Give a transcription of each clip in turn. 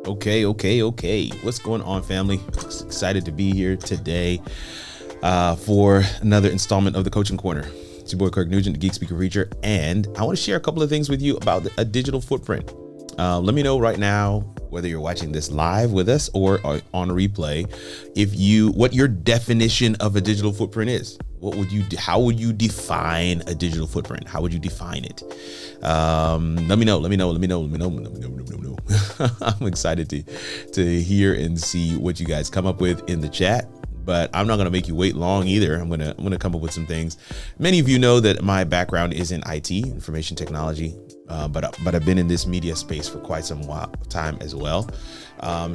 Okay. What's going on, family? Excited to be here today for another installment of the Coaching Corner. It's your boy Kirk Nugent, the Geek Speaker Preacher, and I want to share a couple of things with you about a digital footprint. Let me know right now whether you're watching this live with us or on a replay, what your definition of a digital footprint is. How would you define a digital footprint? How would you define it? Let me know. I'm excited to hear and see what you guys come up with in the chat. But I'm not going to make you wait long either. I'm going to come up with some things. Many of you know that my background is in IT, information technology, but I've been in this media space for quite some time as well.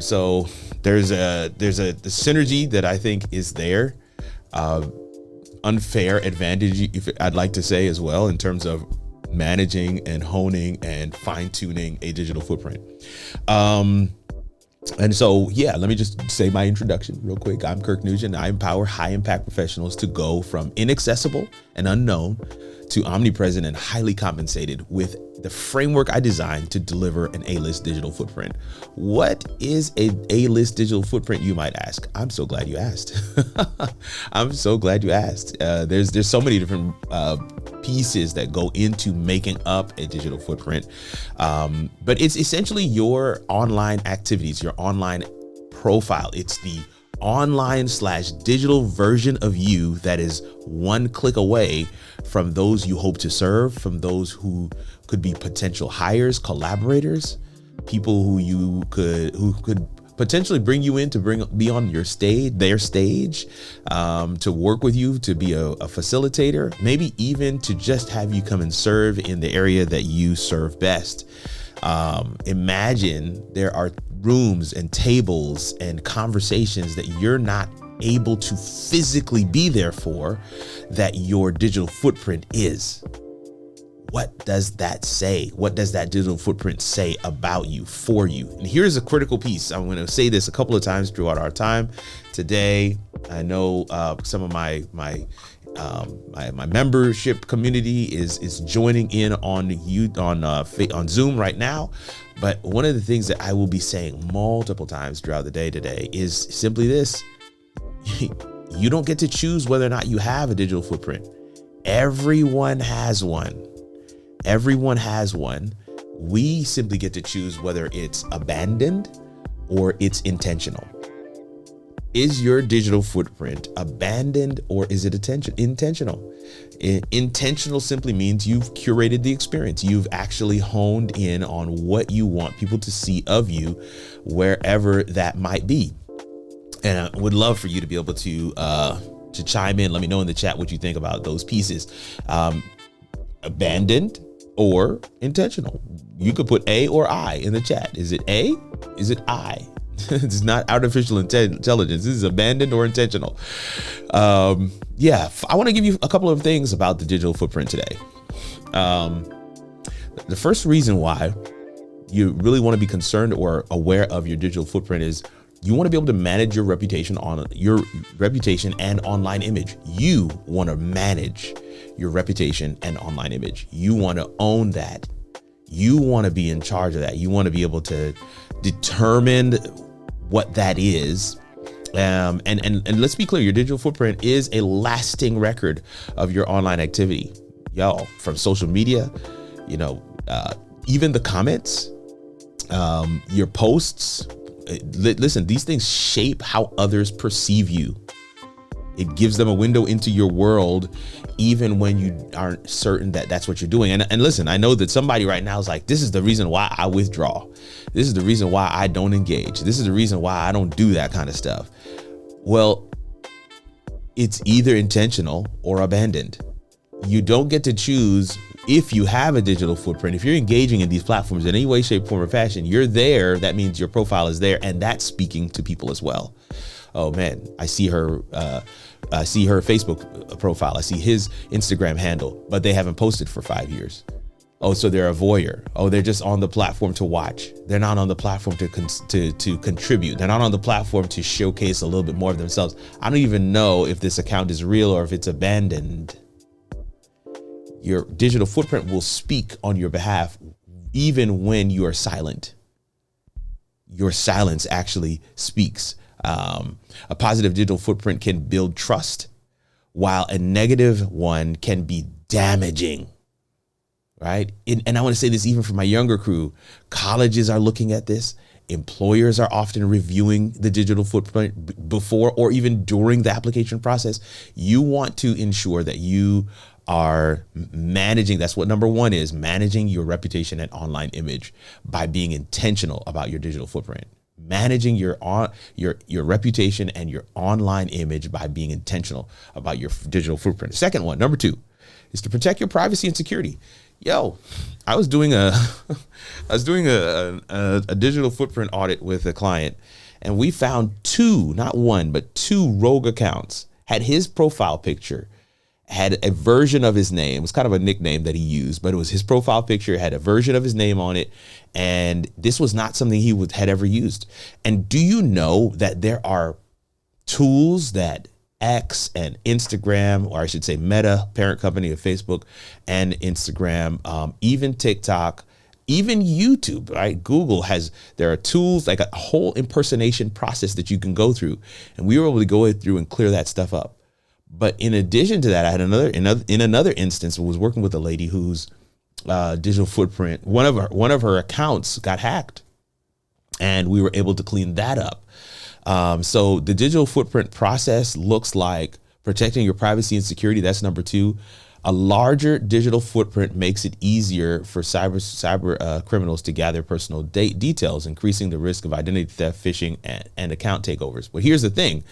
So there's the synergy that I think is there. Unfair advantage, if I'd like to say as well, in terms of managing and honing and fine tuning a digital footprint. And so, let me just say my introduction real quick. I'm Kirk Nugent. I empower high impact professionals to go from inaccessible and unknown to omnipresent and highly compensated with the framework I designed to deliver an A-list digital footprint. What is a A-list digital footprint, you might ask? I'm so glad you asked. I'm so glad you asked. There's so many different pieces that go into making up a digital footprint. But it's essentially your online activities, your online profile. It's the online/digital version of you that is one click away from those you hope to serve, from those who could be potential hires, collaborators, people who could potentially bring you in to be on their stage, to work with you, to be a facilitator, maybe even to just have you come and serve in the area that you serve best. Imagine there are rooms and tables and conversations that you're not able to physically be there for, that your digital footprint is. What does that say? What does that digital footprint say about you, for you? And here's a critical piece. I'm going to say this a couple of times throughout our time today. I know some of my membership community is joining in on Zoom right now. But one of the things that I will be saying multiple times throughout the day today is simply this. You don't get to choose whether or not you have a digital footprint. Everyone has one. Everyone has one. We simply get to choose whether it's abandoned or it's intentional. Is your digital footprint abandoned or is it intentional? Intentional simply means you've curated the experience. You've actually honed in on what you want people to see of you, wherever that might be. And I would love for you to be able to chime in. Let me know in the chat what you think about those pieces. Abandoned or intentional. You could put A or I in the chat. Is it A? Is it I? It's not artificial intelligence. This is abandoned or intentional. I want to give you a couple of things about the digital footprint today. The first reason why you really want to be concerned or aware of your digital footprint is you want to be able to manage your reputation and online image. You want to manage your reputation and online image. You want to own that. You want to be in charge of that. You want to be able to determine what that is. And let's be clear, your digital footprint is a lasting record of your online activity. Y'all, from social media, even the comments, your posts. Listen, these things shape how others perceive you. It gives them a window into your world, even when you aren't certain that that's what you're doing. And listen, I know that somebody right now is like, this is the reason why I withdraw. This is the reason why I don't engage. This is the reason why I don't do that kind of stuff. Well, it's either intentional or abandoned. You don't get to choose. If you have a digital footprint, if you're engaging in these platforms in any way, shape, form, or fashion, you're there. That means your profile is there, and that's speaking to people as well. Oh man, I see her Facebook profile. I see his Instagram handle, but they haven't posted for 5 years. Oh, so they're a voyeur. Oh, they're just on the platform to watch. They're not on the platform to contribute. They're not on the platform to showcase a little bit more of themselves. I don't even know if this account is real or if it's abandoned. Your digital footprint will speak on your behalf even when you are silent. your silence actually speaks. A positive digital footprint can build trust, while a negative one can be damaging, right? And I want to say this even for my younger crew. Colleges are looking at this. Employers are often reviewing the digital footprint before or even during the application process. You want to ensure that you are managing. That's what number one is, managing your reputation and online image by being intentional about your digital footprint. Managing your reputation and your online image by being intentional about your digital footprint. Second one, number two, is to protect your privacy and security. Yo, I was doing a digital footprint audit with a client, and we found two, not one, but two rogue accounts. Had his profile picture, had a version of his name. It was kind of a nickname that he used, but it was his profile picture, had a version of his name on it. And this was not something he had ever used. And do you know that there are tools that X and Instagram, or I should say Meta, parent company of Facebook and Instagram, even TikTok, even YouTube, right? Google there are tools like a whole impersonation process that you can go through. And we were able to go through and clear that stuff up. But in addition to that, I had another instance. I was working with a lady whose digital footprint, one of her accounts got hacked, and we were able to clean that up. So the digital footprint process looks like protecting your privacy and security. That's number two. A larger digital footprint makes it easier for cyber criminals to gather personal details, increasing the risk of identity theft, phishing, and account takeovers. But here's the thing.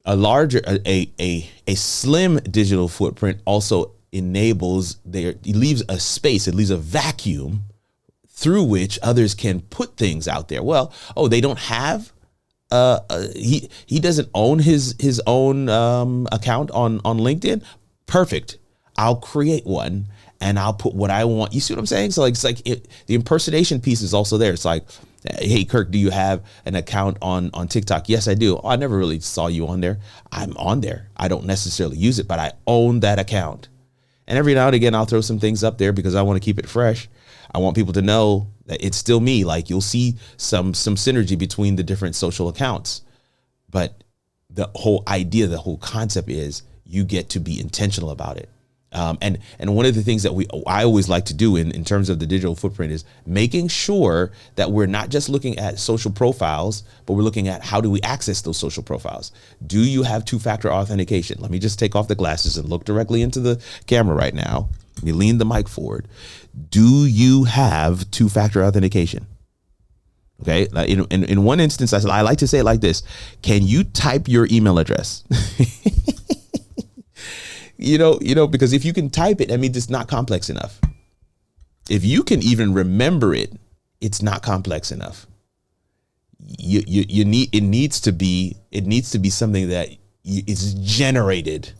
A slim digital footprint also it leaves a space, it leaves a vacuum through which others can put things out there. Well, they don't have, he doesn't own his own account on LinkedIn. Perfect. I'll create one and I'll put what I want. You see what I'm saying? So it's like the impersonation piece is also there. It's like, hey, Kirk, do you have an account on TikTok? Yes, I do. I never really saw you on there. I'm on there. I don't necessarily use it, but I own that account. And every now and again, I'll throw some things up there because I want to keep it fresh. I want people to know that it's still me. Like, you'll see some synergy between the different social accounts. But the whole idea, the whole concept is you get to be intentional about it. And one of the things that I always like to do in terms of the digital footprint is making sure that we're not just looking at social profiles, but we're looking at how do we access those social profiles. Do you have two-factor authentication? Let me just take off the glasses and look directly into the camera right now. Let me lean the mic forward. Do you have two-factor authentication? Okay. In one instance, I like to say it like this. Can you type your email address? You know, because if you can type it, that means it's not complex enough. If you can even remember it, it's not complex enough. It needs to be something that is generated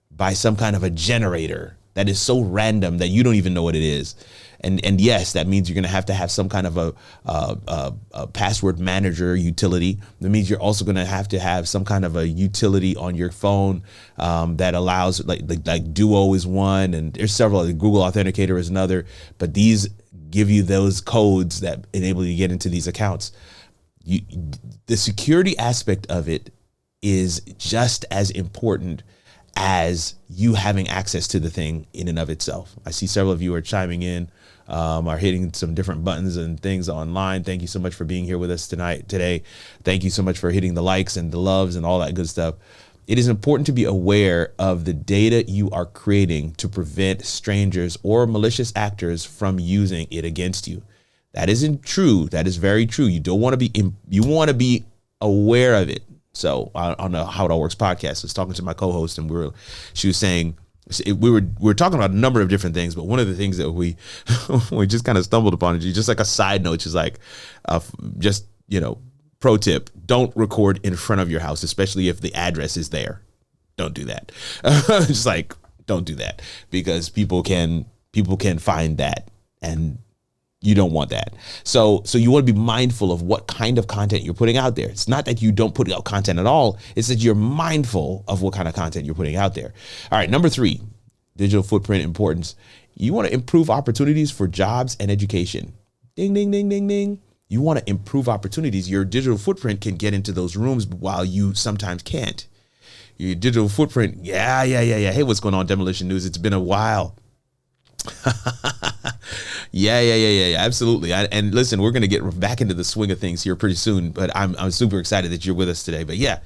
by some kind of a generator that is so random that you don't even know what it is. And yes, that means you're going to have some kind of a password manager utility. That means you're also going to have some kind of a utility on your phone that allows, like Duo is one, and there's several. Google Authenticator is another. But these give you those codes that enable you to get into these accounts. The security aspect of it is just as important as you having access to the thing in and of itself. I see several of you are chiming in, are hitting some different buttons and things online. Thank you so much for being here with us today. Thank you so much for hitting the likes and the loves and all that good stuff. It is important to be aware of the data you are creating to prevent strangers or malicious actors from using it against you. That isn't true. That is very true. You want to be aware of it. So on the How It All Works podcast, I was talking to my co-host, and she was saying, we were talking about a number of different things, but one of the things that we just kind of stumbled upon, just like a side note, just like pro tip: don't record in front of your house, especially if the address is there. Don't do that. Just like, don't do that, because people can find that, and you don't want that. So you want to be mindful of what kind of content you're putting out there. It's not that you don't put out content at all. It's that you're mindful of what kind of content you're putting out there. All right. Number 3, digital footprint importance. You want to improve opportunities for jobs and education. Ding, ding, ding, ding, ding. You want to improve opportunities. Your digital footprint can get into those rooms while you sometimes can't. Your digital footprint, yeah. Hey, what's going on, Demolition News? It's been a while. Yeah. Absolutely. And listen, we're going to get back into the swing of things here pretty soon, but I'm super excited that you're with us today. But yeah,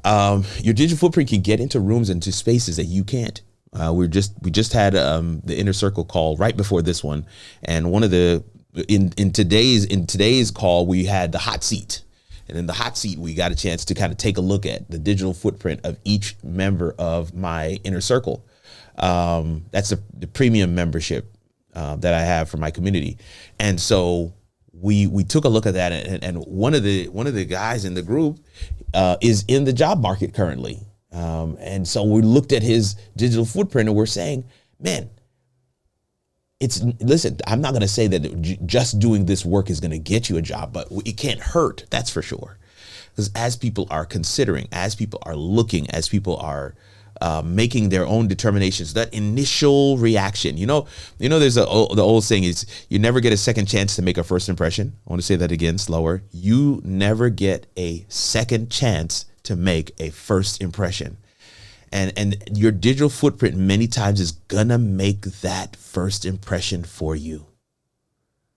your digital footprint can get into rooms, into spaces that you can't. We just had the inner circle call right before this one, and one of the in today's call we had the hot seat, and in the hot seat we got a chance to kind of take a look at the digital footprint of each member of my inner circle. That's the premium membership that I have for my community, and so we took a look at that, and one of the guys in the group is in the job market currently. And so we looked at his digital footprint and we're saying, man, listen, I'm not going to say that just doing this work is going to get you a job, but it can't hurt. That's for sure. Because as people are considering, as people are looking, as people are making their own determinations, that initial reaction, there's the old saying is you never get a second chance to make a first impression. I want to say that again, slower. You never get a second chance to make a first impression. And your digital footprint many times is gonna make that first impression for you.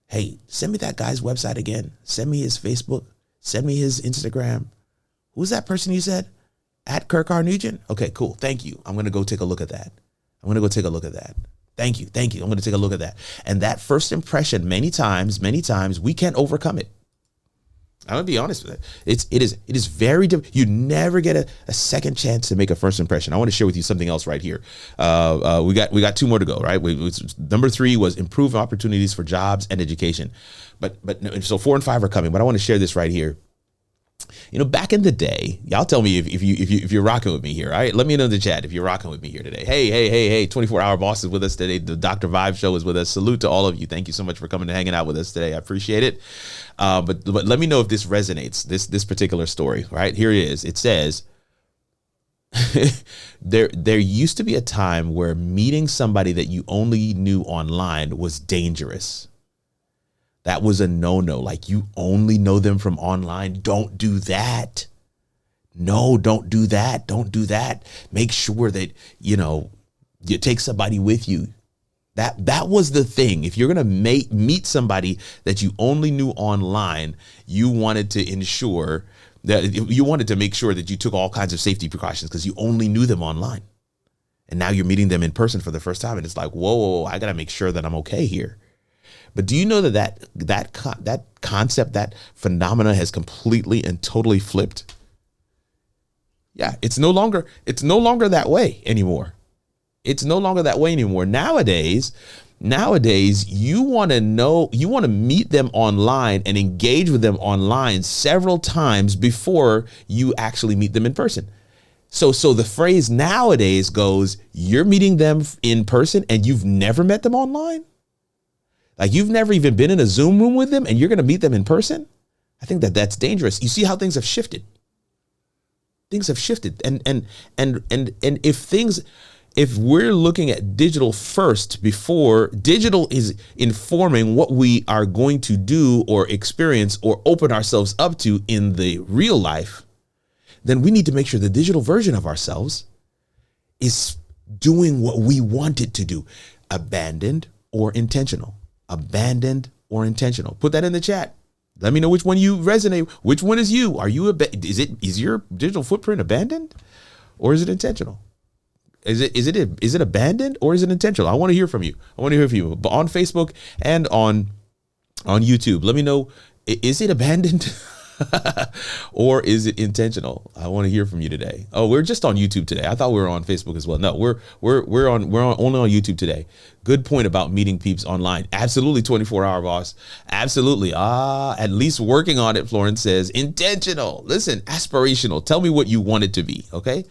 Hey, send me that guy's website again. Send me his Facebook. Send me his Instagram. Who's that person you said? At Kirk R. Nugent? Okay, cool. Thank you. I'm gonna go take a look at that. Thank you. I'm gonna take a look at that. And that first impression, many times, we can't overcome it. I'm gonna be honest with it. It is very difficult. You never get a second chance to make a first impression. I want to share with you something else right here. We got 2 more to go, right? Number 3 was improve opportunities for jobs and education. But so 4 and 5 are coming. But I want to share this right here. Back in the day, y'all tell me if you're rocking with me here. All right, let me know in the chat if you're rocking with me here today. Hey, 24-hour boss is with us today. The Dr. Vibe show is with us. Salute to all of you. Thank you so much for coming and hanging out with us today. I appreciate it. But let me know if this resonates. This particular story, right? Here it is. It says there used to be a time where meeting somebody that you only knew online was dangerous. That was a no-no. Like, you only know them from online. Don't do that. No, don't do that. Don't do that. Make sure that, you take somebody with you. That was the thing. If you're going to meet somebody that you only knew online, you wanted to ensure that you wanted to make sure that you took all kinds of safety precautions because you only knew them online. And now you're meeting them in person for the first time. And it's like, whoa, I got to make sure that I'm okay here. But do you know that concept, that phenomena has completely and totally flipped? Yeah, it's no longer that way anymore. It's no longer that way anymore. Nowadays, you want to meet them online and engage with them online several times before you actually meet them in person. So the phrase nowadays goes, you're meeting them in person and you've never met them online? Like, you've never even been in a Zoom room with them and you're going to meet them in person? I think that's dangerous. You see how things have shifted. Things have shifted. And if we're looking at digital first before digital is informing what we are going to do or experience or open ourselves up to in the real life, then we need to make sure the digital version of ourselves is doing what we want it to do. Abandoned or intentional. Abandoned or intentional. Put that in the chat. Let me know which one you resonate. Which one is you? Are you is your digital footprint abandoned or is it intentional? Is it abandoned or is it intentional? I want to hear from you. But on Facebook and on YouTube, let me know, is it abandoned or is it intentional? I want to hear from you today. Oh, we're just on YouTube today. I thought we were on Facebook as well. No, we're only on YouTube today. Good point about meeting peeps online. Absolutely, 24-hour boss. Absolutely. At least working on it. Florence says intentional. Listen, aspirational. Tell me what you want it to be. Okay.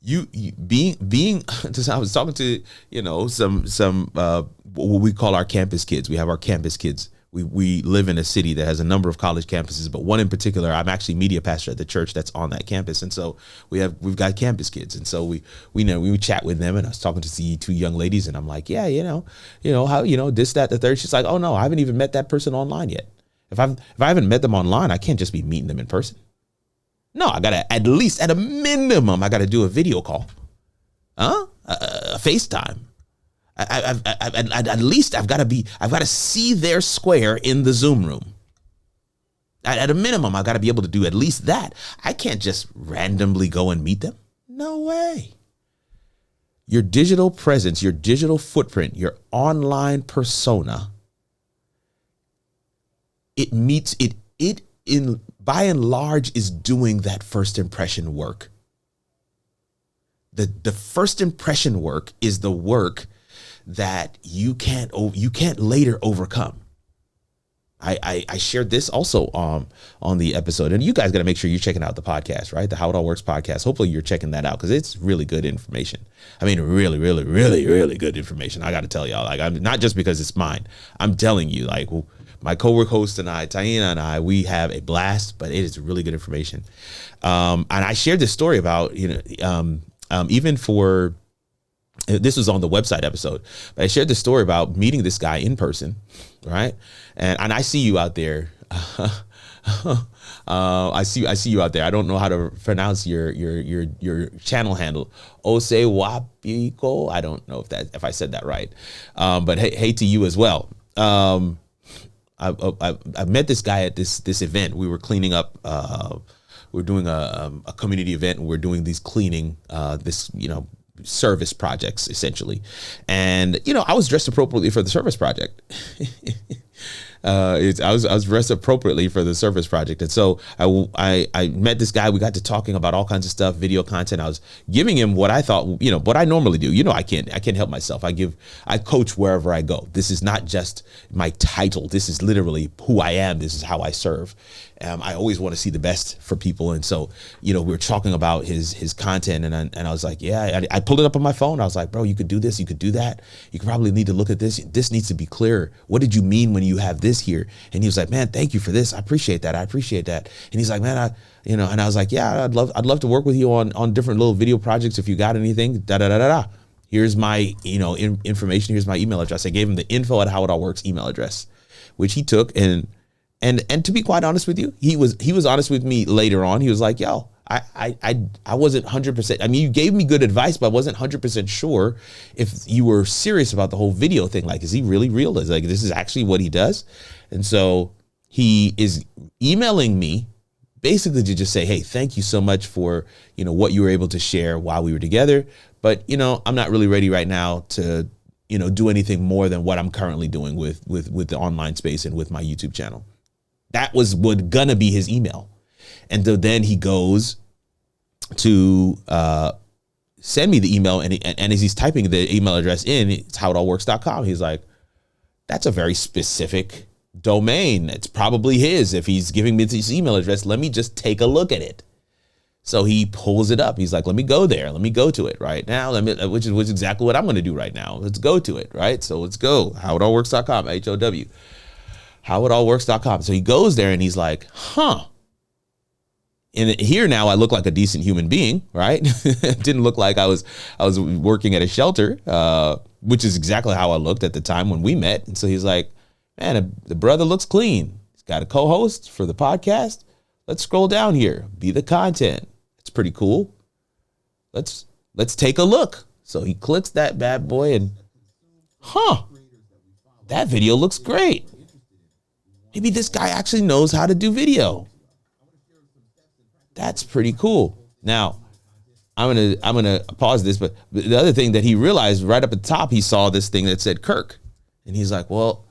You being. I was talking to some what we call our campus kids. We have our campus kids. We live in a city that has a number of college campuses, but one in particular, I'm actually media pastor at the church that's on that campus. And so we've got campus kids. And so we would chat with them, and I was talking to the 2 young ladies and I'm like, yeah, how, this, that, the third. She's like, oh no, I haven't even met that person online yet. If I haven't met them online, I can't just be meeting them in person. No, I gotta at least, at a minimum, I gotta do a video call, a FaceTime. At least I've got to see their square in the Zoom room. At a minimum, I got to be able to do at least that. I can't just randomly go and meet them. No way. Your digital presence, your digital footprint, your online persona, it meets it in by and large is doing that first impression work. The first impression work is the work that you can't later overcome. I shared this also on the episode, and you guys got to make sure you're checking out the podcast, right? The How It All Works podcast. Hopefully you're checking that out because it's really good information. I mean, really, really, really, really good information. I got to tell y'all, like, I'm not just because it's mine. I'm telling you, like, my co-work host and I, Taina and I, we have a blast, but it is really good information. And I shared this story about, even for, this was on the website episode, but I shared the story about meeting this guy in person, right? And I see you out there. I see you out there. I don't know how to pronounce your channel handle. Ose Wapiko. I don't know if I said that right. But hey to you as well. I met this guy at this event. We were cleaning up. We're doing a community event, and we're doing these cleaning service projects essentially. And I was dressed appropriately for the service project. I was dressed appropriately for the service project. And so I met this guy. We got to talking about all kinds of stuff, video content. I was giving him what I thought, what I normally do. I can't help myself. I coach wherever I go. This is not just my title. This is literally who I am. This is how I serve. I always want to see the best for people. And so, we were talking about his content, and I was like, yeah, I pulled it up on my phone. I was like, bro, you could do this. You could do that. You could probably need to look at this. This needs to be clearer. What did you mean when you have this here? And he was like, man, thank you for this. I appreciate that. And he's like, man, and I was like, yeah, I'd love to work with you on different little video projects. If you got anything, Here's my, information. Here's my email address. I gave him the info@howitallworks email address, which he took. And to be quite honest with you, he was honest with me later on. He was like, yo, I wasn't 100%. I mean, you gave me good advice, but I wasn't 100% sure if you were serious about the whole video thing. Like, is he really real? Is like, this is actually what he does? And so he is emailing me basically to just say, hey, thank you so much for, what you were able to share while we were together. But, I'm not really ready right now to, do anything more than what I'm currently doing with the online space and with my YouTube channel. That was gonna be his email. And then he goes to send me the email, and as he's typing the email address in, it's howitallworks.com. He's like, that's a very specific domain. It's probably his. If he's giving me this email address, let me just take a look at it. So he pulls it up. He's like, let me go there. Let me go to it right now. Which is exactly what I'm going to do right now. Let's go to it, right? So let's go. howitallworks.com, HOW. howitallworks.com. So he goes there and he's like, huh. And here now I look like a decent human being, right? It didn't look like I was working at a shelter, which is exactly how I looked at the time when we met. And so he's like, man, the brother looks clean. He's got a co-host for the podcast. Let's scroll down here. Be the content. It's pretty cool. Let's take a look. So he clicks that bad boy and, that video looks great. Maybe this guy actually knows how to do video. That's pretty cool. Now, I'm gonna pause this, but the other thing that he realized right up at the top, he saw this thing that said Kirk. And he's like, well,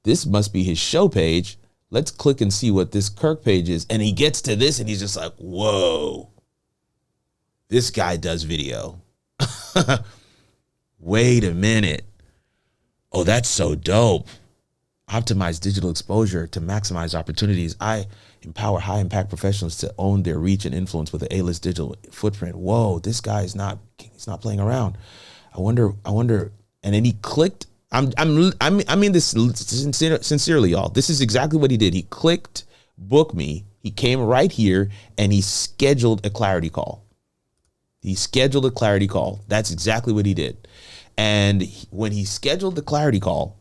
this must be his show page. Let's click and see what this Kirk page is. And he gets to this and he's just like, whoa, this guy does video. Wait a minute. Oh, that's so dope. Optimize digital exposure to maximize opportunities. I empower high impact professionals to own their reach and influence with an A-list digital footprint. Whoa, this guy he's not playing around. I wonder. And then he clicked. I mean this sincerely, y'all. This is exactly what he did. He clicked book me. He came right here and he scheduled a clarity call. That's exactly what he did. And when he scheduled the clarity call,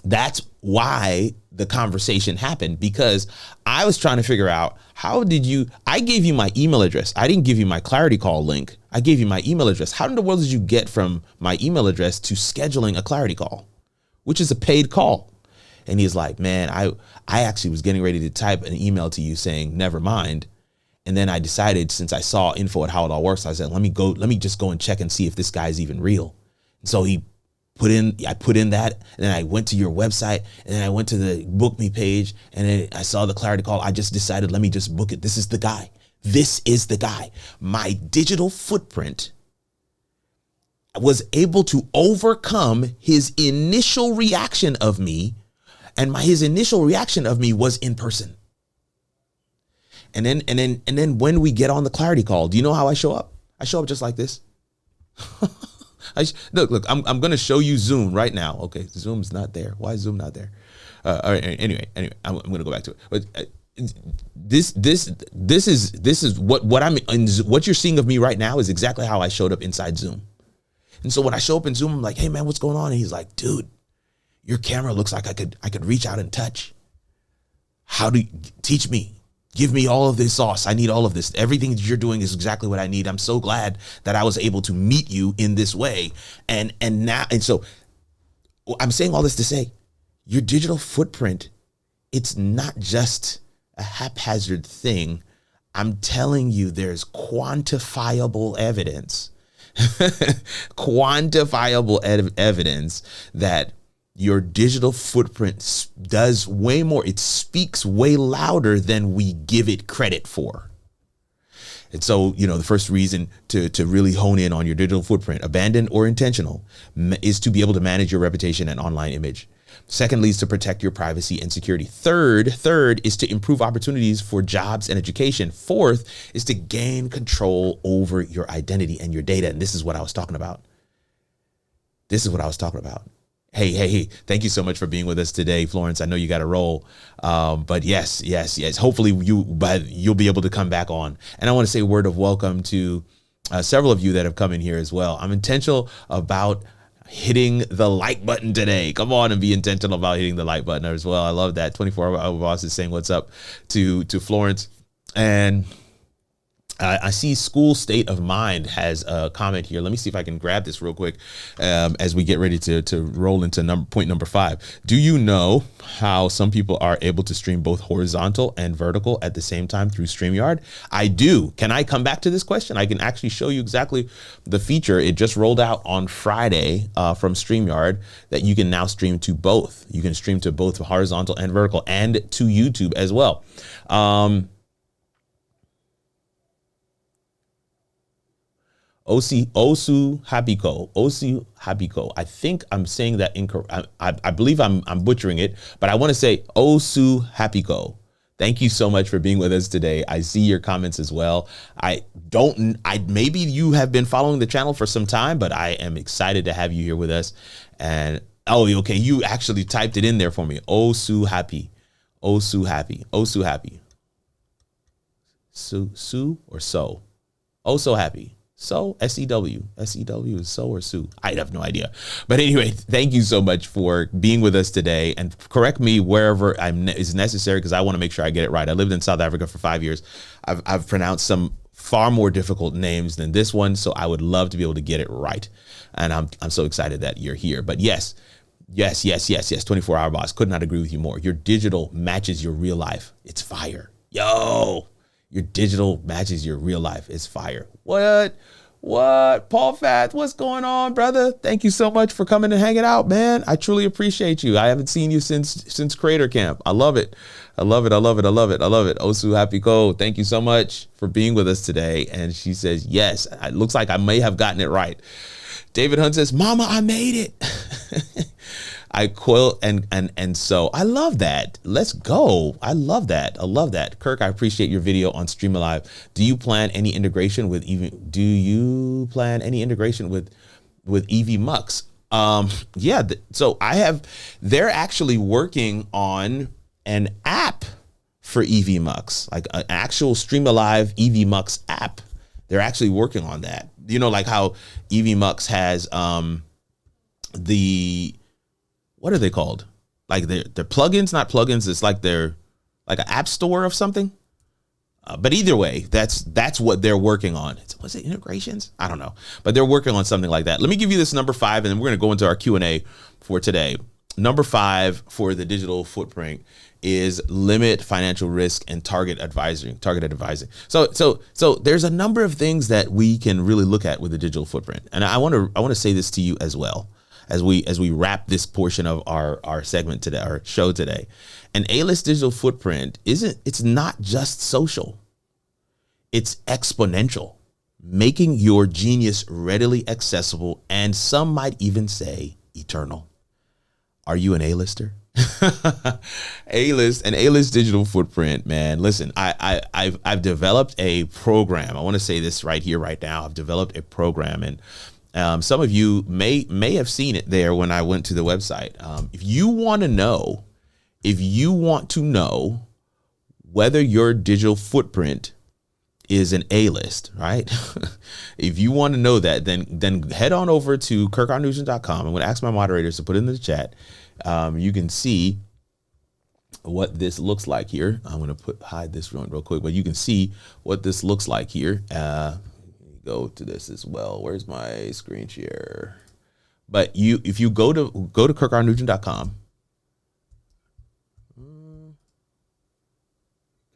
That's why the conversation happened, because I was trying to figure out, I gave you my email address. I didn't give you my Clarity Call link. I gave you my email address. How in the world did you get from my email address to scheduling a Clarity Call, which is a paid call? And he's like, man, I actually was getting ready to type an email to you saying, never mind. And then I decided, since I saw info at how it all works, I said, let me just go and check and see if this guy's even real. And so I put in that, and then I went to your website, and then I went to the book me page, and then I saw the Clarity Call. I just decided, let me just book it. This is the guy. This is the guy. My digital footprint was able to overcome his initial reaction of me, and his initial reaction of me was in person. And then when we get on the Clarity Call, do you know how I show up? I show up just like this. Look, I'm going to show you Zoom right now. Okay, Zoom's not there. Why is Zoom not there? All right, anyway, I'm going to go back to it. But this is what you're seeing of me right now is exactly how I showed up inside Zoom. And so when I show up in Zoom, I'm like, hey man, what's going on? And he's like, dude, your camera looks like I could reach out and touch. How do you teach me? Give me all of this sauce. I need all of this. Everything that you're doing is exactly what I need. I'm so glad that I was able to meet you in this way. And so I'm saying all this to say, your digital footprint, it's not just a haphazard thing. I'm telling you, there's quantifiable evidence, evidence that your digital footprint does way more. It speaks way louder than we give it credit for. And so, the first reason to really hone in on your digital footprint, abandoned or intentional, is to be able to manage your reputation and online image. Secondly is to protect your privacy and security. Third is to improve opportunities for jobs and education. Fourth is to gain control over your identity and your data. And this is what I was talking about. Hey, thank you so much for being with us today, Florence. I know you got to roll. But yes. Hopefully you'll be able to come back on. And I want to say a word of welcome to several of you that have come in here as well. I'm intentional about hitting the like button today. Come on and be intentional about hitting the like button as well. I love that. 24-hour boss is saying what's up to Florence. And I see School State of Mind has a comment here. Let me see if I can grab this real quick as we get ready to roll into point number 5. Do you know how some people are able to stream both horizontal and vertical at the same time through StreamYard? I do. Can I come back to this question? I can actually show you exactly the feature. It just rolled out on Friday from StreamYard that you can now stream to both. You can stream to both horizontal and vertical and to YouTube as well. Osu Hapiko. I think I'm saying that incorrect. I believe I'm butchering it, but I want to say Osu Hapiko. Thank you so much for being with us today. I see your comments as well. Maybe you have been following the channel for some time, but I am excited to have you here with us. And okay, you actually typed it in there for me. Osu Happy. Sue or so. Oh, so happy. So SEW is so or Sue. I have no idea. But anyway, thank you so much for being with us today, and correct me wherever is necessary, because I want to make sure I get it right. I lived in South Africa for 5 years. I've pronounced some far more difficult names than this one, so I would love to be able to get it right. And I'm so excited that you're here. But yes. 24-hour boss. Could not agree with you more. Your digital matches your real life. It's fire. Yo. Your digital matches your real life. It's fire. What? Paul Fath, what's going on, brother? Thank you so much for coming and hanging out, man. I truly appreciate you. I haven't seen you since Creator Camp. I love it. Osu Happy Code, thank you so much for being with us today. And she says, yes, it looks like I may have gotten it right. David Hunt says, Mama, I made it. I quilt and so I love that. Let's go. I love that. Kirk, I appreciate your video on StreamYard. Do you plan any integration with EV-MUX? Yeah. So they're actually working on an app for EV-MUX, like an actual StreamYard EV-MUX app. They're actually working on that. Like how EV-MUX has what are they called? like they're plugins, not plugins. It's like they're like an app store of something. But either way, that's what they're working on. Was it integrations? I don't know, but they're working on something like that. Let me give you this number 5, and then we're going to go into our Q&A for today. Number 5 for the digital footprint is limit financial risk and targeted advising. So there's a number of things that we can really look at with the digital footprint, and I want to say this to you as well as we wrap this portion of our segment today, our show today. An A-list digital footprint it's not just social. It's exponential, making your genius readily accessible, and some might even say eternal. Are you an A-lister? An A-list digital footprint, man. Listen, I've developed a program. I want to say this right here, right now. I've developed a program, and some of you may have seen it there when I went to the website. If you want to know whether your digital footprint is an A-list, right? If you want to know that, then head on over to kirkarnugent.com. I'm going to ask my moderators to put it in the chat. You can see what this looks like here. I'm going to hide this real quick, but you can see what this looks like here. Go to this as well. Where's my screen share? But if you go to kirkarnugent.com.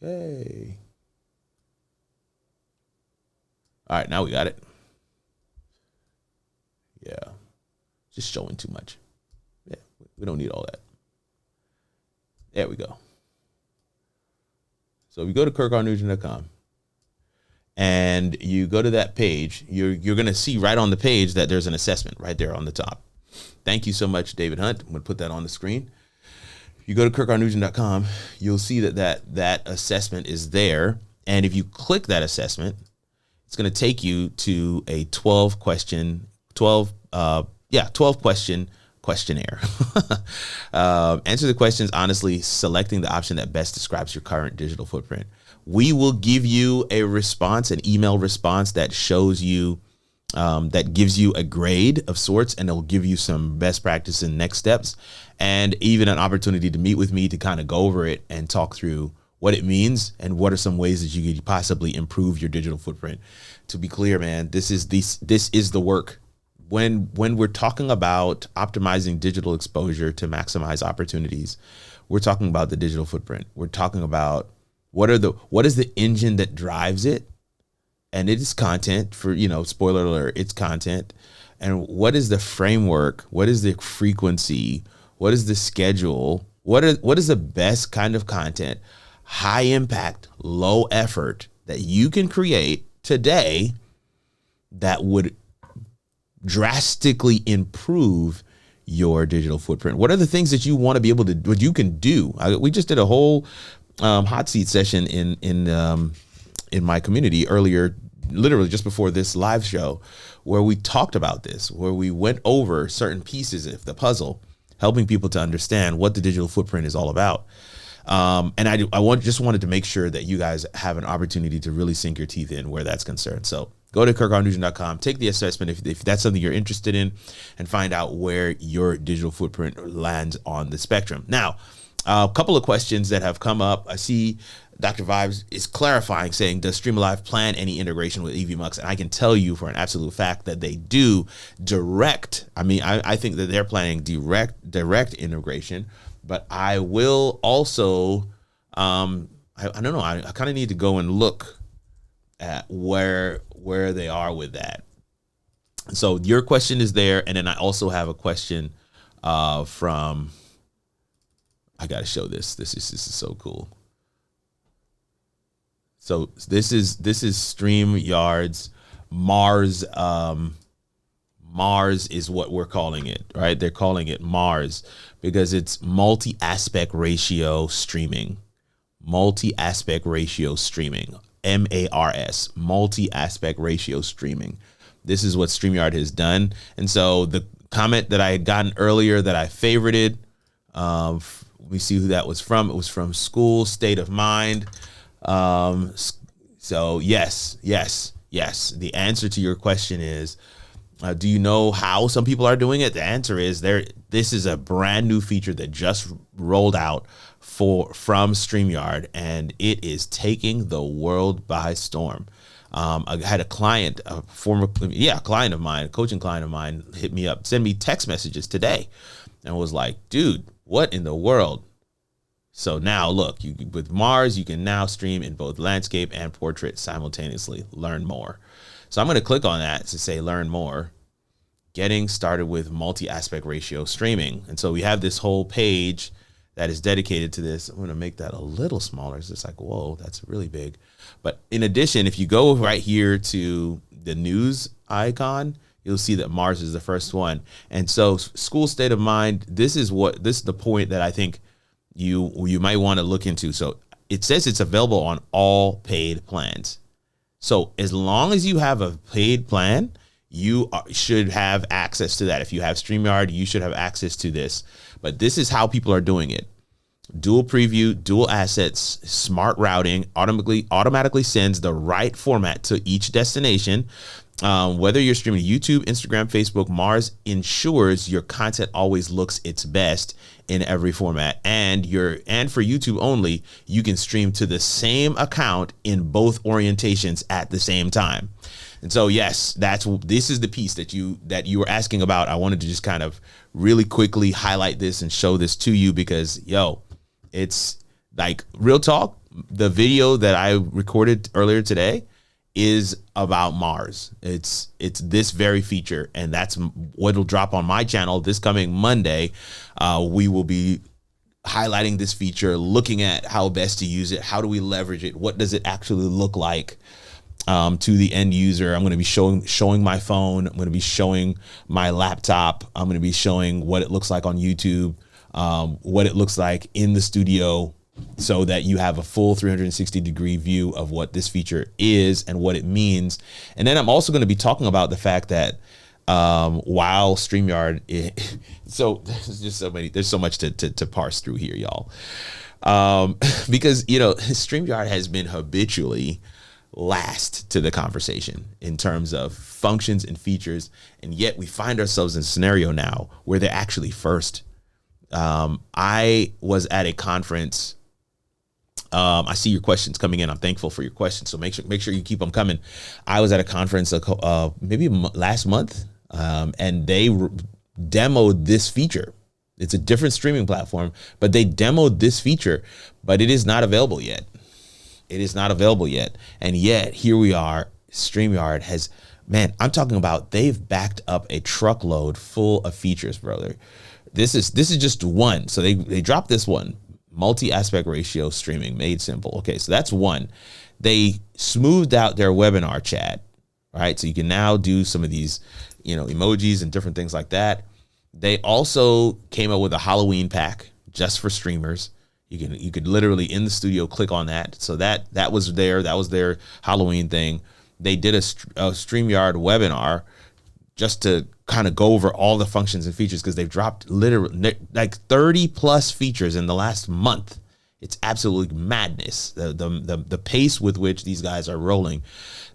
Okay. All right, now we got it. Yeah, just showing too much. Yeah, we don't need all that. There we go. So if you go to kirkarnugent.com and you go to that page, you're going to see right on the page that there's an assessment right there on the top. Thank you so much, David Hunt. I'm going to put that on the screen. If you go to kirkarnugent.com, you'll see that assessment is there. And if you click that assessment, it's going to take you to a 12 question questionnaire. Answer the questions honestly, selecting the option that best describes your current digital footprint. We will give you a response, an email response that shows you, that gives you a grade of sorts, and it'll give you some best practice and next steps, and even an opportunity to meet with me to kind of go over it and talk through what it means and what are some ways that you could possibly improve your digital footprint. To be clear, man, this is the work. When we're talking about optimizing digital exposure to maximize opportunities, we're talking about the digital footprint. We're talking about what is the engine that drives it, and it is content. For spoiler alert, it's content. And what is the framework? What is the frequency? What is the schedule? What is the best kind of content, high impact, low effort that you can create today that would drastically improve your digital footprint? What are the things that you want to be able to, what you can do? We just did a whole hot seat session in my community earlier, literally just before this live show, where we talked about this, where we went over certain pieces of the puzzle, helping people to understand what the digital footprint is all about. And I just wanted to make sure that you guys have an opportunity to really sink your teeth in where that's concerned. So go to kirkarnugent.com, take the assessment if that's something you're interested in, and find out where your digital footprint lands on the spectrum. Now, a couple of questions that have come up. I see Dr. Vibes is clarifying, saying, does StreamYard plan any integration with EVMux? And I can tell you for an absolute fact that they do direct. I mean, I think that they're planning direct integration, but I will also, I don't know, I kind of need to go and look at where they are with that. So your question is there, and then I also have a question from, I got to show this. This is so cool. So this is StreamYard's M.A.R.S. M.A.R.S. is what we're calling it, right? They're calling it M.A.R.S. because it's multi-aspect ratio streaming. Multi-aspect ratio streaming. M.A.R.S. Multi-aspct ratio streaming. This is what StreamYard has done. And so the comment that I had gotten earlier that I favorited, let me see who that was from. It was from School State of Mind. So yes. The answer to your question is Do you know how some people are doing it? The answer is this is a brand new feature that just rolled out from StreamYard, and it is taking the world by storm. I had a client, a client of mine, a coaching client of mine, hit me up, send me text messages today, and was like, "Dude, what in the world?" So now, look, with M.A.R.S, you can now stream in both landscape and portrait simultaneously. Learn more. So I'm going to click on that to say learn more. Getting started with multi-aspect ratio streaming. And so we have this whole page that is dedicated to this. I'm going to make that a little smaller. It's just like, whoa, that's really big. But in addition, if you go right here to the news icon, you'll see that M.A.R.S is the first one. And so school state of mind, this is the point that I think you might want to look into. So it says it's available on all paid plans. So as long as you have a paid plan, you should have access to that. If you have StreamYard, you should have access to this. But this is how people are doing it. Dual preview, dual assets, smart routing, automatically sends the right format to each destination. Whether you're streaming YouTube, Instagram, Facebook, M.A.R.S ensures your content always looks its best in every format. And for YouTube only, you can stream to the same account in both orientations at the same time. And so, yes, this is the piece that you were asking about. I wanted to just kind of really quickly highlight this and show this to you because, it's like real talk. The video that I recorded earlier today is about M.A.R.S. It's this very feature, and that's what'll drop on my channel this coming Monday. We will be highlighting this feature, looking at how best to use it. How do we leverage it? What does it actually look like to the end user? I'm going to be showing my phone. I'm going to be showing my laptop. I'm going to be showing what it looks like on YouTube, what it looks like in the studio, so that you have a full 360-degree view of what this feature is and what it means. And then I'm also going to be talking about the fact that while StreamYard so there's so much to parse through here, y'all. Because StreamYard has been habitually last to the conversation in terms of functions and features, and yet we find ourselves in a scenario now where they're actually first. I was at a conference. I see your questions coming in. I'm thankful for your questions. So make sure you keep them coming. I was at a conference maybe last month, and they demoed this feature. It's a different streaming platform, but they demoed this feature, but it is not available yet. It is not available yet. And yet here we are. StreamYard has, I'm talking about, they've backed up a truckload full of features, brother. This is just one. So they dropped this one. Multi-aspect ratio streaming made simple. Okay, so that's one. They smoothed out their webinar chat, right? So you can now do some of these, emojis and different things like that. They also came up with a Halloween pack just for streamers. You could literally in the studio click on that. So that was there. That was their Halloween thing. They did a StreamYard webinar just to kind of go over all the functions and features, because they've dropped literally like 30 plus features in the last month. It's absolutely madness, the pace with which these guys are rolling.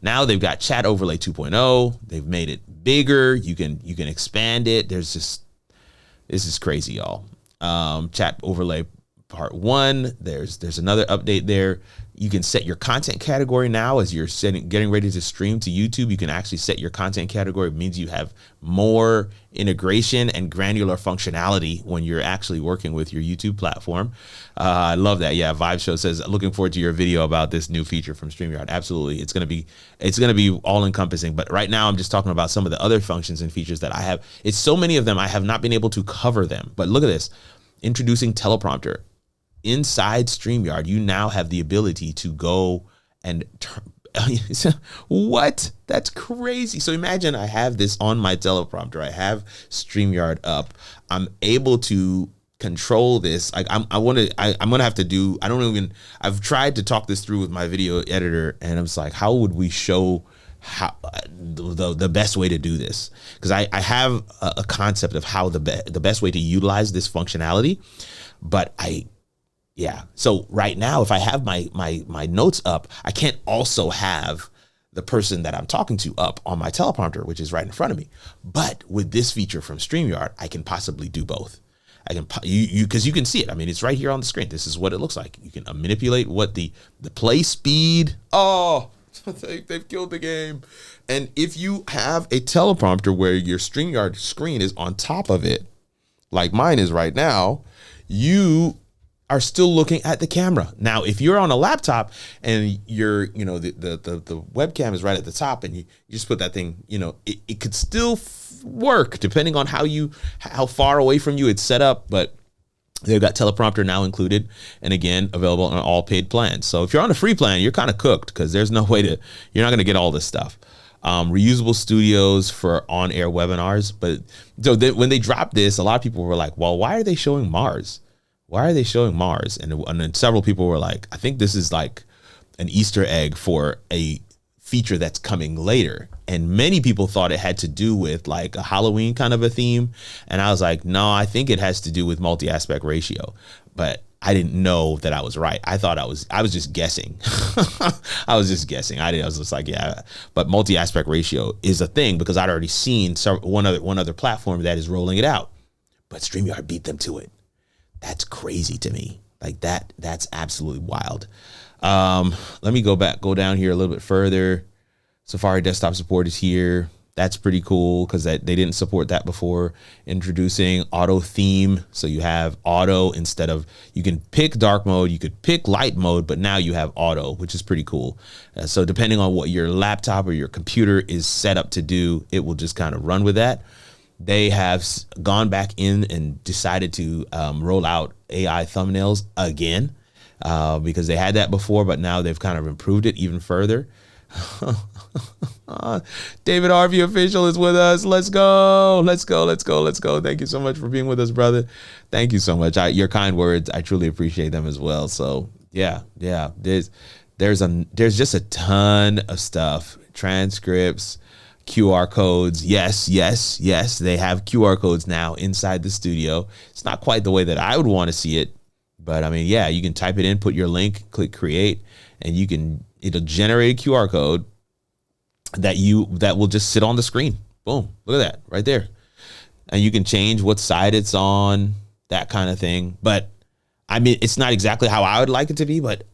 Now they've got Chat Overlay 2.0. They've made it bigger. You can expand it. This is crazy, y'all. Chat Overlay Part 1. There's another update there. You can set your content category now as you're getting ready to stream to YouTube. You can actually set your content category. It means you have more integration and granular functionality when you're actually working with your YouTube platform. I love that. Yeah, Vibe Show says, looking forward to your video about this new feature from StreamYard. Absolutely. It's gonna be all encompassing. But right now I'm just talking about some of the other functions and features that I have. It's so many of them, I have not been able to cover them. But look at this. Introducing Teleprompter. Inside StreamYard, you now have the ability to go and what? That's crazy. So imagine I have this on my teleprompter. I have StreamYard up. I'm able to control this. I'm gonna have to do. I've tried to talk this through with my video editor, and I'm just like, how would we show how the best way to do this? Because I have a concept of how the best way to utilize this functionality, but yeah. So right now, if I have my notes up, I can't also have the person that I'm talking to up on my teleprompter, which is right in front of me. But with this feature from StreamYard, I can possibly do both. I can because you can see it. I mean, it's right here on the screen. This is what it looks like. You can manipulate what the play speed. Oh, they've killed the game. And if you have a teleprompter where your StreamYard screen is on top of it, like mine is right now, you are still looking at the camera. Now, if you're on a laptop and you're, the webcam is right at the top and you just put that thing, it could still work depending on how far away from you it's set up, but they've got teleprompter now included, and again, available on all paid plans. So if you're on a free plan, you're kind of cooked because there's no way you're not going to get all this stuff. Reusable studios for on-air webinars. But so when they dropped this, a lot of people were like, well, why are they showing M.A.R.S? Why are they showing M.A.R.S? And then several people were like, I think this is like an Easter egg for a feature that's coming later. And many people thought it had to do with like a Halloween kind of a theme. And I was like, no, I think it has to do with multi-aspect ratio. But I didn't know that I was right. I thought I was just guessing. I was just guessing. I was just like, yeah, but multi-aspect ratio is a thing because I'd already seen one other platform that is rolling it out, but StreamYard beat them to it. That's crazy to me. Like that's absolutely wild. Let me go down here a little bit further. Safari desktop support is here. That's pretty cool because they didn't support that before. Introducing auto theme. So you have auto instead of, you can pick dark mode, you could pick light mode, but now you have auto, which is pretty cool. So depending on what your laptop or your computer is set up to do, it will just kind of run with that. They have gone back in and decided to roll out AI thumbnails again because they had that before, but now they've kind of improved it even further. David Harvey official is with us. Let's go. Thank you so much for being with us, brother. Thank you so much. Your kind words, I truly appreciate them as well. So yeah. There's just a ton of stuff. Transcripts, QR codes. Yes. They have QR codes now inside the studio. It's not quite the way that I would want to see it, but I mean, yeah, you can type it in, put your link, click create, and it'll generate a QR code that will just sit on the screen. Boom. Look at that right there. And you can change what side it's on, that kind of thing. But I mean, it's not exactly how I would like it to be, but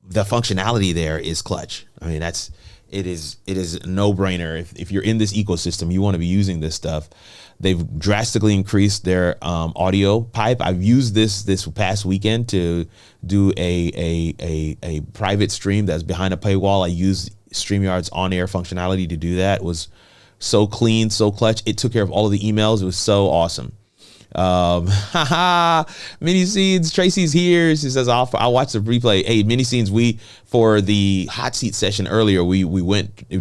the functionality there is clutch. I mean, it is a no-brainer. If you're in this ecosystem, you want to be using this stuff. They've drastically increased their audio pipe. I've used this past weekend to do a private stream that's behind a paywall. I used StreamYard's on-air functionality to do that. It was so clean, so clutch. It took care of all of the emails. It was so awesome. Mini Scenes, Tracy's here. She says, I'll watch the replay. Hey, Mini Scenes, for the hot seat session earlier, we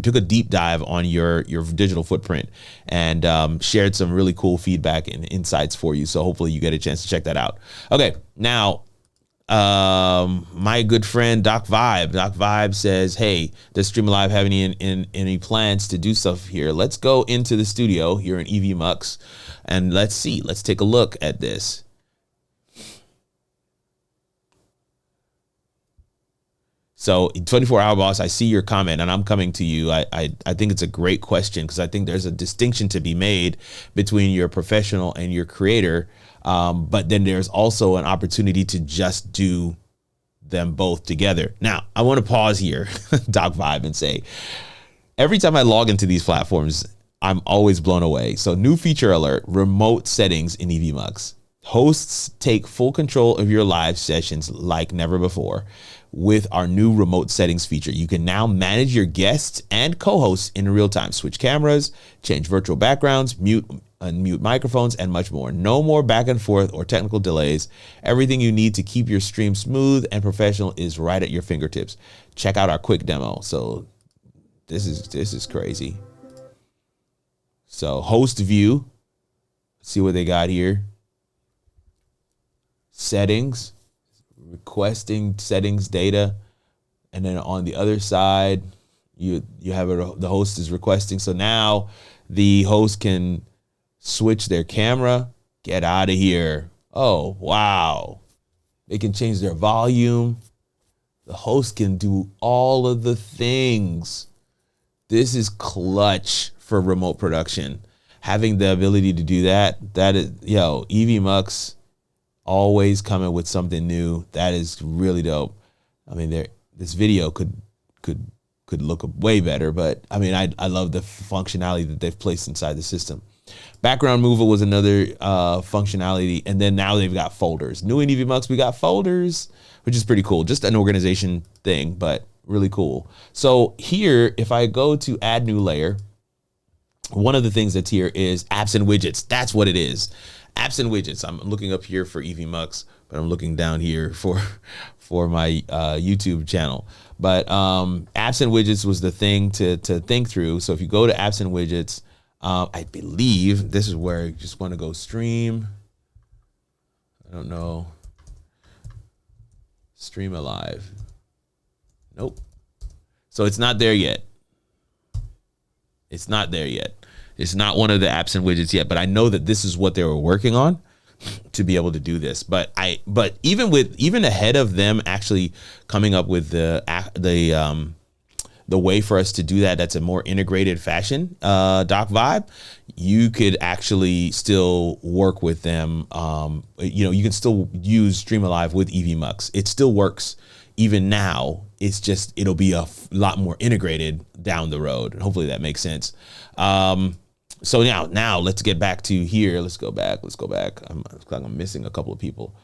took a deep dive on your digital footprint and shared some really cool feedback and insights for you. So hopefully you get a chance to check that out. Okay, now my good friend Doc Vibe says, hey, does StreamYard have any plans to do stuff here? Let's go into the studio here in EV-Mux and let's take a look at this. So 24-hour boss, I see your comment and I'm coming to you. I think it's a great question because I think there's a distinction to be made between your professional and your creator. But then there's also an opportunity to just do them both together. Now, I want to pause here, Doc Vibe, and say, every time I log into these platforms, I'm always blown away. So new feature alert, remote settings in EV-Mux. Hosts take full control of your live sessions like never before. With our new remote settings feature, you can now manage your guests and co-hosts in real time, switch cameras, change virtual backgrounds, mute microphones, and much more. No more back and forth or technical delays. Everything you need to keep your stream smooth and professional is right at your fingertips. Check out our quick demo. So this is crazy. So host view, see what they got here. Settings, requesting settings data, and then on the other side, you have the host is requesting. So now the host can switch their camera. Get out of here. Oh, wow. They can change their volume. The host can do all of the things. This is clutch for remote production. Having the ability to do that is, EV always coming with something new. That is really dope. I mean, this video could look way better, but I mean, I love the functionality that they've placed inside the system. Background mover was another functionality, and then now they've got folders. New in EV we got folders, which is pretty cool. Just an organization thing, but really cool. So here, if I go to add new layer, one of the things that's here is apps and widgets. That's what it is. Apps and widgets. I'm looking up here for EV but I'm looking down here for my YouTube channel. But apps and widgets was the thing to think through. So if you go to apps and widgets, I believe this is where you just want to go stream. I don't know. Stream alive. Nope. So it's not there yet. It's not there yet. It's not one of the apps and widgets yet, but I know that this is what they were working on to be able to do this. But even ahead of them actually coming up with the way for us to do that's a more integrated fashion, Doc Vibe, you could actually still work with them. You can still use Stream Alive with EV. It still works even now. It's just, it'll be a lot more integrated down the road. And hopefully that makes sense. So now let's get back to here. Let's go back. I'm missing a couple of people.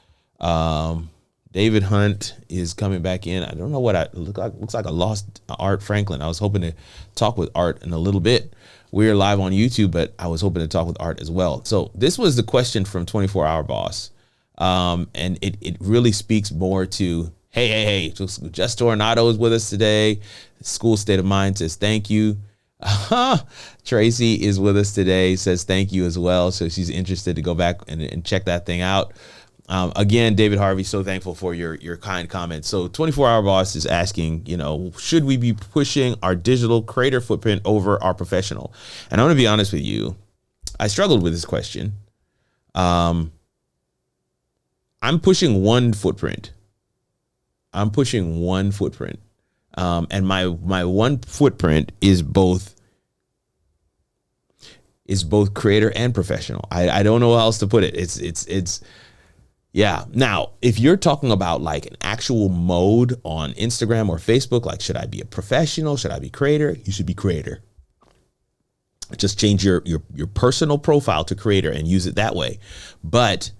David Hunt is coming back in. I don't know what looks like I lost Art Franklin. I was hoping to talk with Art in a little bit. We're live on YouTube, but I was hoping to talk with Art as well. So this was the question from 24 Hour Boss. And it really speaks more to, hey, Just Tornado is with us today. School State of Mind says thank you. Tracy is with us today, says thank you as well. So she's interested to go back and check that thing out. Again, David Harvey, so thankful for your kind comments. So 24 Hour Boss is asking, should we be pushing our digital creator footprint over our professional? And I'm going to be honest with you. I struggled with this question. I'm pushing one footprint. And my one footprint is both creator and professional. I don't know how else to put it. It's yeah. Now, if you're talking about like an actual mode on Instagram or Facebook, like, should I be a professional? Should I be creator? You should be creator. Just change your personal profile to creator and use it that way. But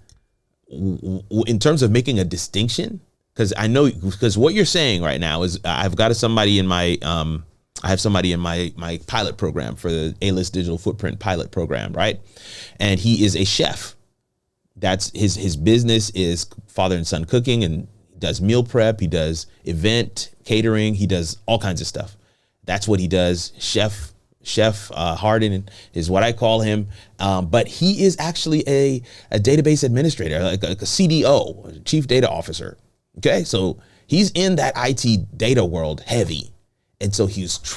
in terms of making a distinction, because what you're saying right now is I've got somebody in my my pilot program for the A-List Digital Footprint pilot program, right? And he is a chef. That's his business is father and son cooking, and he does meal prep. He does event catering. He does all kinds of stuff. That's what he does. Chef Harden is what I call him. But he is actually a database administrator, like a CDO, chief data officer. Okay, so he's in that IT data world heavy. And so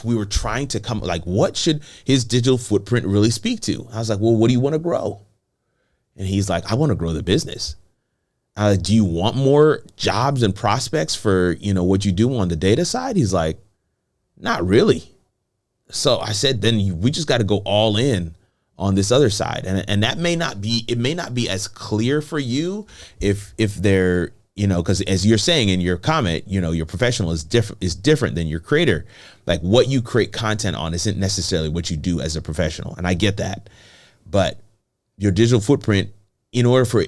we were trying to come, like, what should his digital footprint really speak to? I was like, well, what do you want to grow? And he's like, I want to grow the business. Do you want more jobs and prospects for, what you do on the data side? He's like, not really. So I said, then we just got to go all in on this other side. And that may not be as clear for you if they're, because as you're saying in your comment, your professional is different than your creator. Like, what you create content on isn't necessarily what you do as a professional. And I get that. But your digital footprint, in order for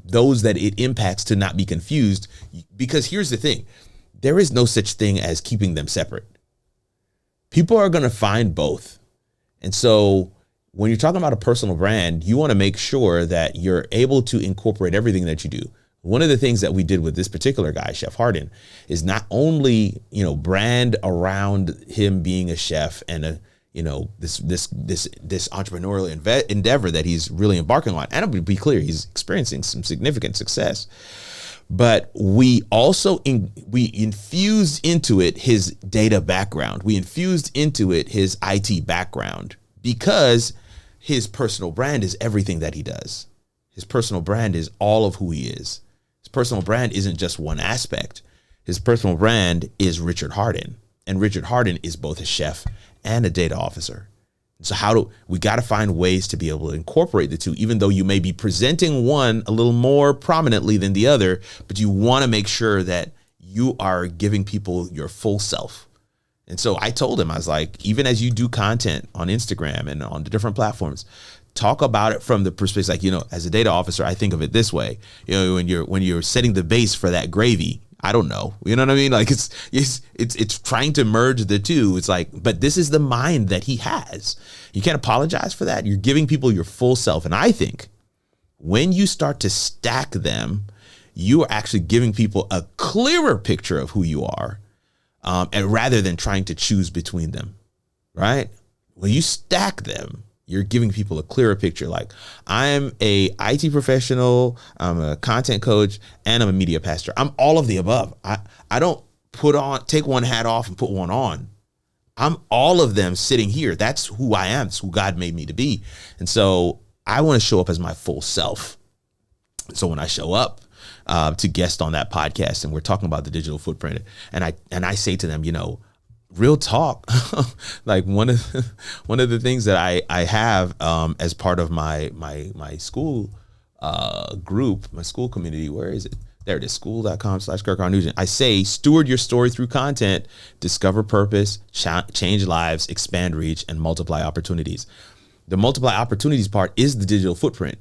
those that it impacts to not be confused, because here's the thing, there is no such thing as keeping them separate. People are going to find both. And so when you're talking about a personal brand, you want to make sure that you're able to incorporate everything that you do. One of the things that we did with this particular guy, Chef Harden, is not only, brand around him being a chef and this entrepreneurial endeavor that he's really embarking on. And to be clear, he's experiencing some significant success. But we also we infused into it his data background. We infused into it his IT background, because his personal brand is everything that he does. His personal brand is all of who he is. His personal brand isn't just one aspect. His personal brand is Richard Harden. And Richard Harden is both a chef and a data officer. So we got to find ways to be able to incorporate the two, even though you may be presenting one a little more prominently than the other, but you want to make sure that you are giving people your full self. And so I told him, I was like, even as you do content on Instagram and on the different platforms, talk about it from the perspective, like, you know, as a data officer, I think of it this way, you know, when you're setting the base for that gravy, I don't know, you know what I mean? Like it's trying to merge the two. It's like, but this is the mind that he has. You can't apologize for that. You're giving people your full self. And I think when you start to stack them, you are actually giving people a clearer picture of who you are, and rather than trying to choose between them, right? When you stack them, you're giving people a clearer picture. Like, I'm a IT professional, I'm a content coach, and I'm a media pastor. I'm all of the above. I don't take one hat off and put one on. I'm all of them sitting here. That's who I am. It's who God made me to be. And so I want to show up as my full self. So when I show up to guest on that podcast and we're talking about the digital footprint, and I say to them, you know, real talk, like one of the things that I have as part of my school group, my school community, where is it? There it is, school.com/KirkR Nugent. I say, steward your story through content, discover purpose, change lives, expand reach, and multiply opportunities. The multiply opportunities part is the digital footprint,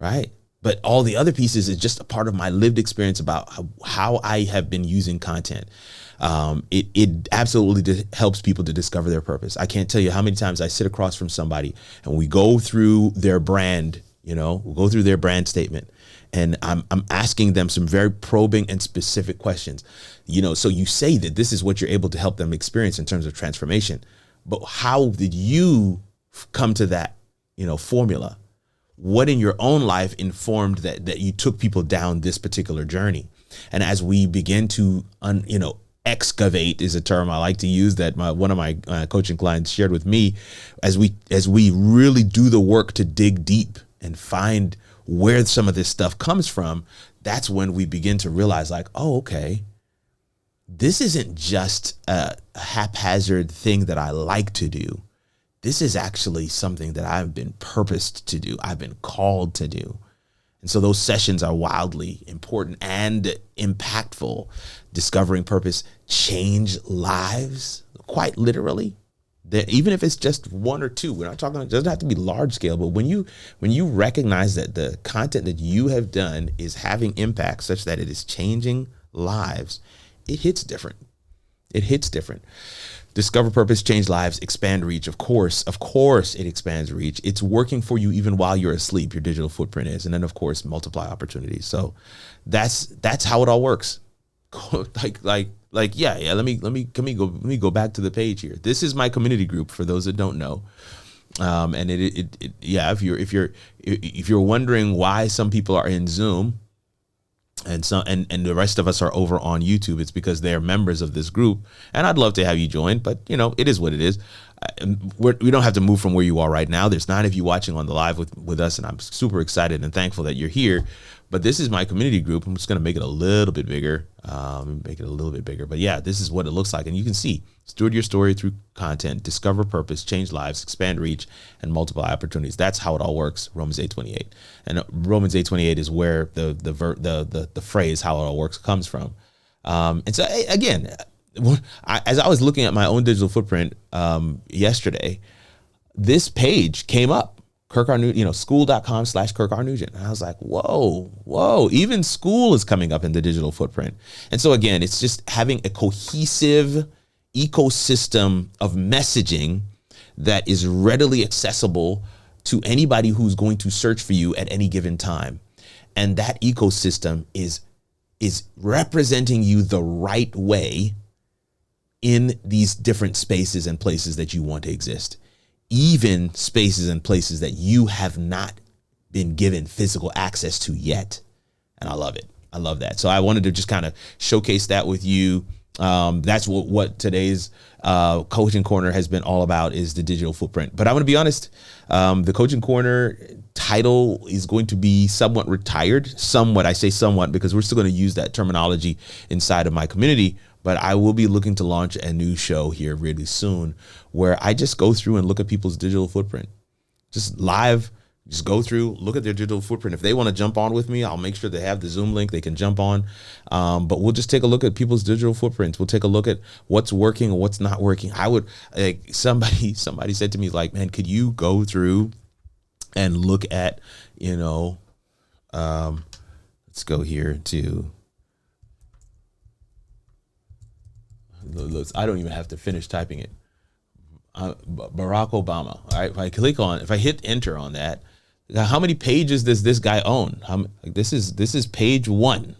right? But all the other pieces is just a part of my lived experience about how I have been using content. It absolutely helps people to discover their purpose. I can't tell you how many times I sit across from somebody and we go through their brand, you know, we'll go through their brand statement, and I'm asking them some very probing and specific questions. You know, so you say that this is what you're able to help them experience in terms of transformation, but how did you come to that, you know, formula? What in your own life informed that you took people down this particular journey? And as we begin to, excavate is a term I like to use that one of my coaching clients shared with me, as we really do the work to dig deep and find where some of this stuff comes from, that's when we begin to realize, like, oh, okay, this isn't just a haphazard thing that I like to do. This is actually something that I've been purposed to do. I've been called to do. And so those sessions are wildly important and impactful. Discovering purpose, change lives, quite literally. Even if it's just one or two, we're not talking, it doesn't have to be large scale, but when you recognize that the content that you have done is having impact such that it is changing lives, it hits different. It hits different. Discover purpose, change lives, expand reach. Of course, it expands reach. It's working for you even while you're asleep. Your digital footprint is, and then of course, multiply opportunities. So that's how it all works. Yeah. Let me go back to the page here. This is my community group for those that don't know. And if you're wondering why some people are in Zoom, and the rest of us are over on YouTube, it's because they're members of this group, and I'd love to have you join, but you know, it is what it is. We don't have to move from where you are right now. There's 9 of you watching on the live with us, and I'm super excited and thankful that you're here. But this is my community group. I'm just going to make it a little bit bigger. But yeah, this is what it looks like. And you can see, steward your story through content, discover purpose, change lives, expand reach, and multiply opportunities. That's how it all works. Romans 8:28, and Romans 8:28 is where the phrase "how it all works" comes from. And so again, as I was looking at my own digital footprint yesterday, this page came up. school.com/KirkR Nugent. And I was like, whoa, even school is coming up in the digital footprint. And so again, it's just having a cohesive ecosystem of messaging that is readily accessible to anybody who's going to search for you at any given time. And that ecosystem is representing you the right way in these different spaces and places that you want to exist. Even spaces and places that you have not been given physical access to yet. And I love it. I love that. So I wanted to just kind of showcase that with you. That's what today's Coaching Corner has been all about, is the digital footprint. But I'm going to be honest, the Coaching Corner title is going to be somewhat retired. Somewhat, I say somewhat because we're still going to use that terminology inside of my community. but I will be looking to launch a new show here really soon where I just go through and look at people's digital footprint. Just live, just go through, look at their digital footprint. If they want to jump on with me, I'll make sure they have the Zoom link. They can jump on. But we'll just take a look at people's digital footprints. We'll take a look at what's working and what's not working. I would, like, somebody said to me, like, man, could you go through and look at, let's go here to, I don't even have to finish typing it. Barack Obama. All right. If I hit enter on that, how many pages does this guy own? This is page 1.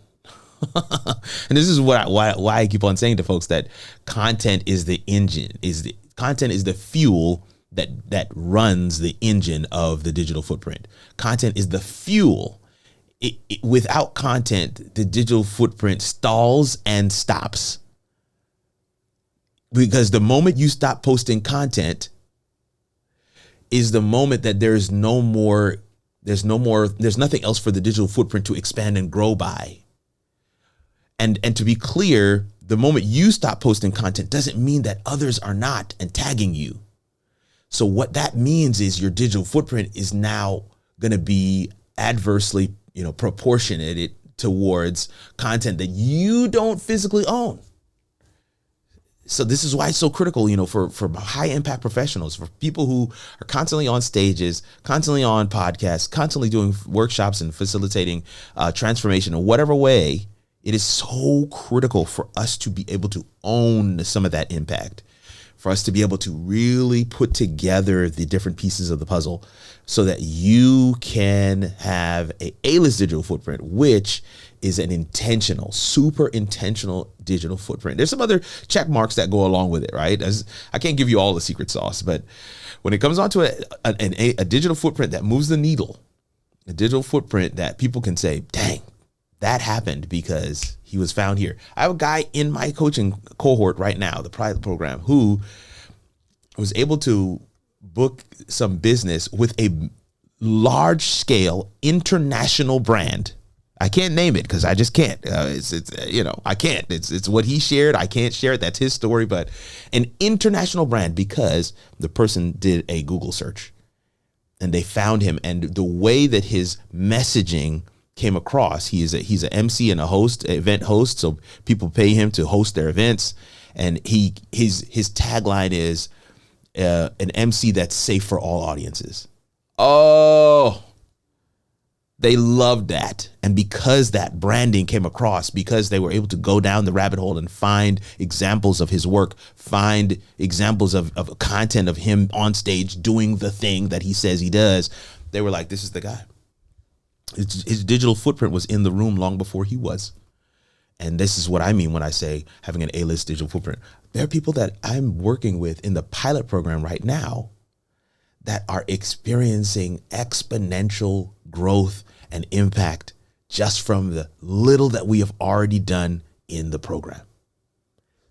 And this is why I keep on saying to folks that content is the engine, content is the fuel that runs the engine of the digital footprint. Content is the fuel. Without content, the digital footprint stalls and stops. Because the moment you stop posting content is the moment that there's nothing else for the digital footprint to expand and grow by. And to be clear, the moment you stop posting content doesn't mean that others are not and tagging you. So what that means is your digital footprint is now going to be adversely, proportionate towards content that you don't physically own. So this is why it's so critical, for high impact professionals, for people who are constantly on stages, constantly on podcasts, constantly doing workshops and facilitating transformation in whatever way. It is so critical for us to be able to own some of that impact, for us to be able to really put together the different pieces of the puzzle so that you can have a A-list digital footprint, which is an intentional, super intentional digital footprint. There's some other check marks that go along with it, right? I can't give you all the secret sauce, but when it comes on to a digital footprint that moves the needle, a digital footprint that people can say, dang, that happened because he was found here. I have a guy in my coaching cohort right now, the private program, who was able to book some business with a large scale international brand. I can't name it because I just can't. I can't. It's what he shared. I can't share it. That's his story. But an international brand because the person did a Google search and they found him. And the way that his messaging came across, he's an MC and a event host. So people pay him to host their events. And his tagline is an MC that's safe for all audiences. Oh, they loved that. And because that branding came across, because they were able to go down the rabbit hole and find examples of his work, find examples of content of him on stage doing the thing that he says he does, they were like, this is the guy. His digital footprint was in the room long before he was. And this is what I mean when I say having an A-list digital footprint. There are people that I'm working with in the pilot program right now that are experiencing exponential growth and impact just from the little that we have already done in the program.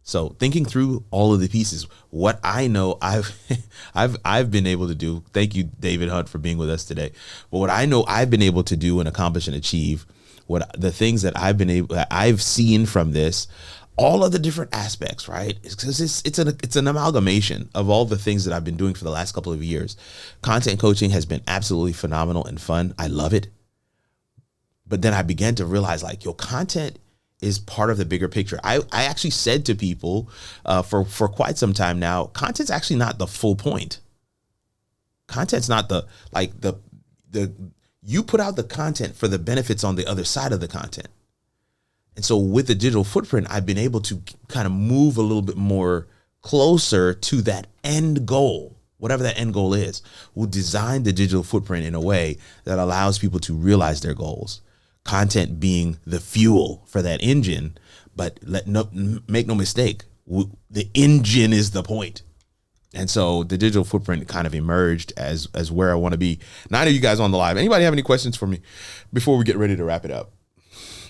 So thinking through all of the pieces, what I know I've been able to do, thank you, David Hunt, for being with us today. But what I know I've been able to do and accomplish and achieve, what the things that I've seen from this, all of the different aspects, right? Because it's an amalgamation of all the things that I've been doing for the last couple of years. Content coaching has been absolutely phenomenal and fun. I love it. But then I began to realize, like, content is part of the bigger picture. I actually said to people for quite some time now, content's actually not the full point. Content's not the you put out the content for the benefits on the other side of the content. And so with the digital footprint, I've been able to kind of move a little bit more closer to that end goal, whatever that end goal is. We'll design the digital footprint in a way that allows people to realize their goals. Content being the fuel for that engine, but make no mistake, the engine is the point. And so the digital footprint kind of emerged as where I want to be. 9 of you guys on the live. Anybody have any questions for me before we get ready to wrap it up?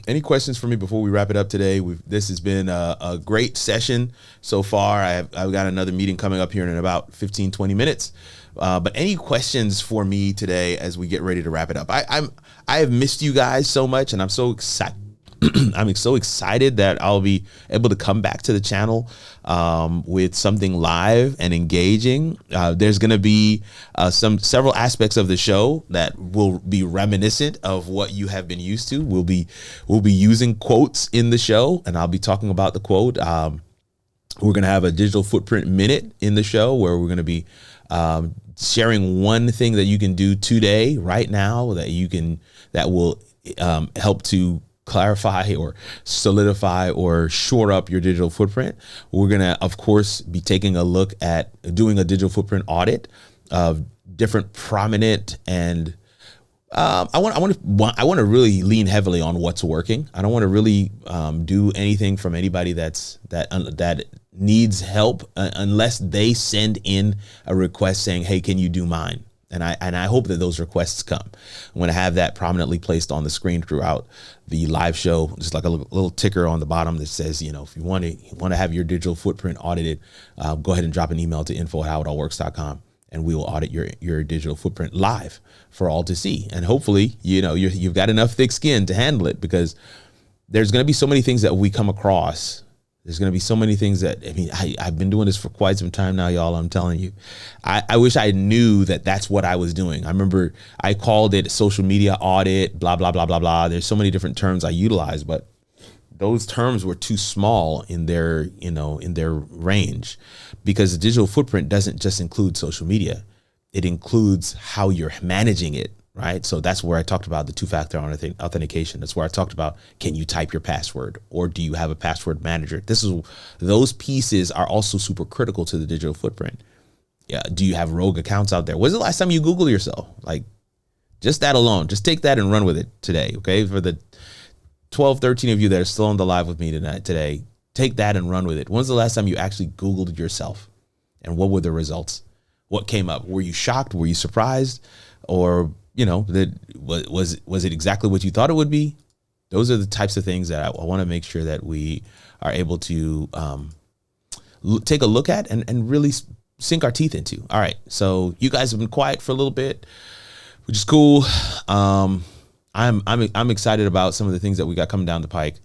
Any questions for me before we wrap it up today? This has been a great session so far. I've got another meeting coming up here in about 15, 20 minutes. But any questions for me today as we get ready to wrap it up? I have missed you guys so much, and I'm so I'm so excited that I'll be able to come back to the channel with something live and engaging. There's going to be several aspects of the show that will be reminiscent of what you have been used to. We'll be using quotes in the show, and I'll be talking about the quote. We're going to have a digital footprint minute in the show where we're going to be sharing one thing that you can do today, right now, that will help to clarify or solidify or shore up your digital footprint. We're going to, of course, be taking a look at doing a digital footprint audit of different prominent and I want to really lean heavily on what's working. I don't want to really do anything from anybody that needs help unless they send in a request saying, "Hey, can you do mine?" And I hope that those requests come. I'm going to have that prominently placed on the screen throughout the live show, just like a little ticker on the bottom that says, if you want to have your digital footprint audited, go ahead and drop an email to info@howitallworks.com. And we will audit your digital footprint live for all to see. And hopefully, you've got enough thick skin to handle it, because there's going to be so many things that we come across. There's going to be so many things that, I've been doing this for quite some time now, y'all. I'm telling you, I wish I knew that that's what I was doing. I remember I called it social media audit, blah, blah, blah, blah, blah. There's so many different terms I utilize, but those terms were too small in their range, because the digital footprint doesn't just include social media. It includes how you're managing it, right? So that's where I talked about the two-factor authentication. That's where I talked about, can you type your password, or do you have a password manager? Those pieces are also super critical to the digital footprint. Yeah. Do you have rogue accounts out there? When's the last time you Googled yourself? Like, just that alone, just take that and run with it today. Okay. For the 12, 13 of you that are still on the live with me today, take that and run with it. When's the last time you actually Googled yourself? And what were the results? What came up? Were you shocked? Were you surprised? Or, was it exactly what you thought it would be? Those are the types of things that I want to make sure that we are able to take a look at and really sink our teeth into. All right. So you guys have been quiet for a little bit, which is cool. I'm excited about some of the things that we got coming down the pike.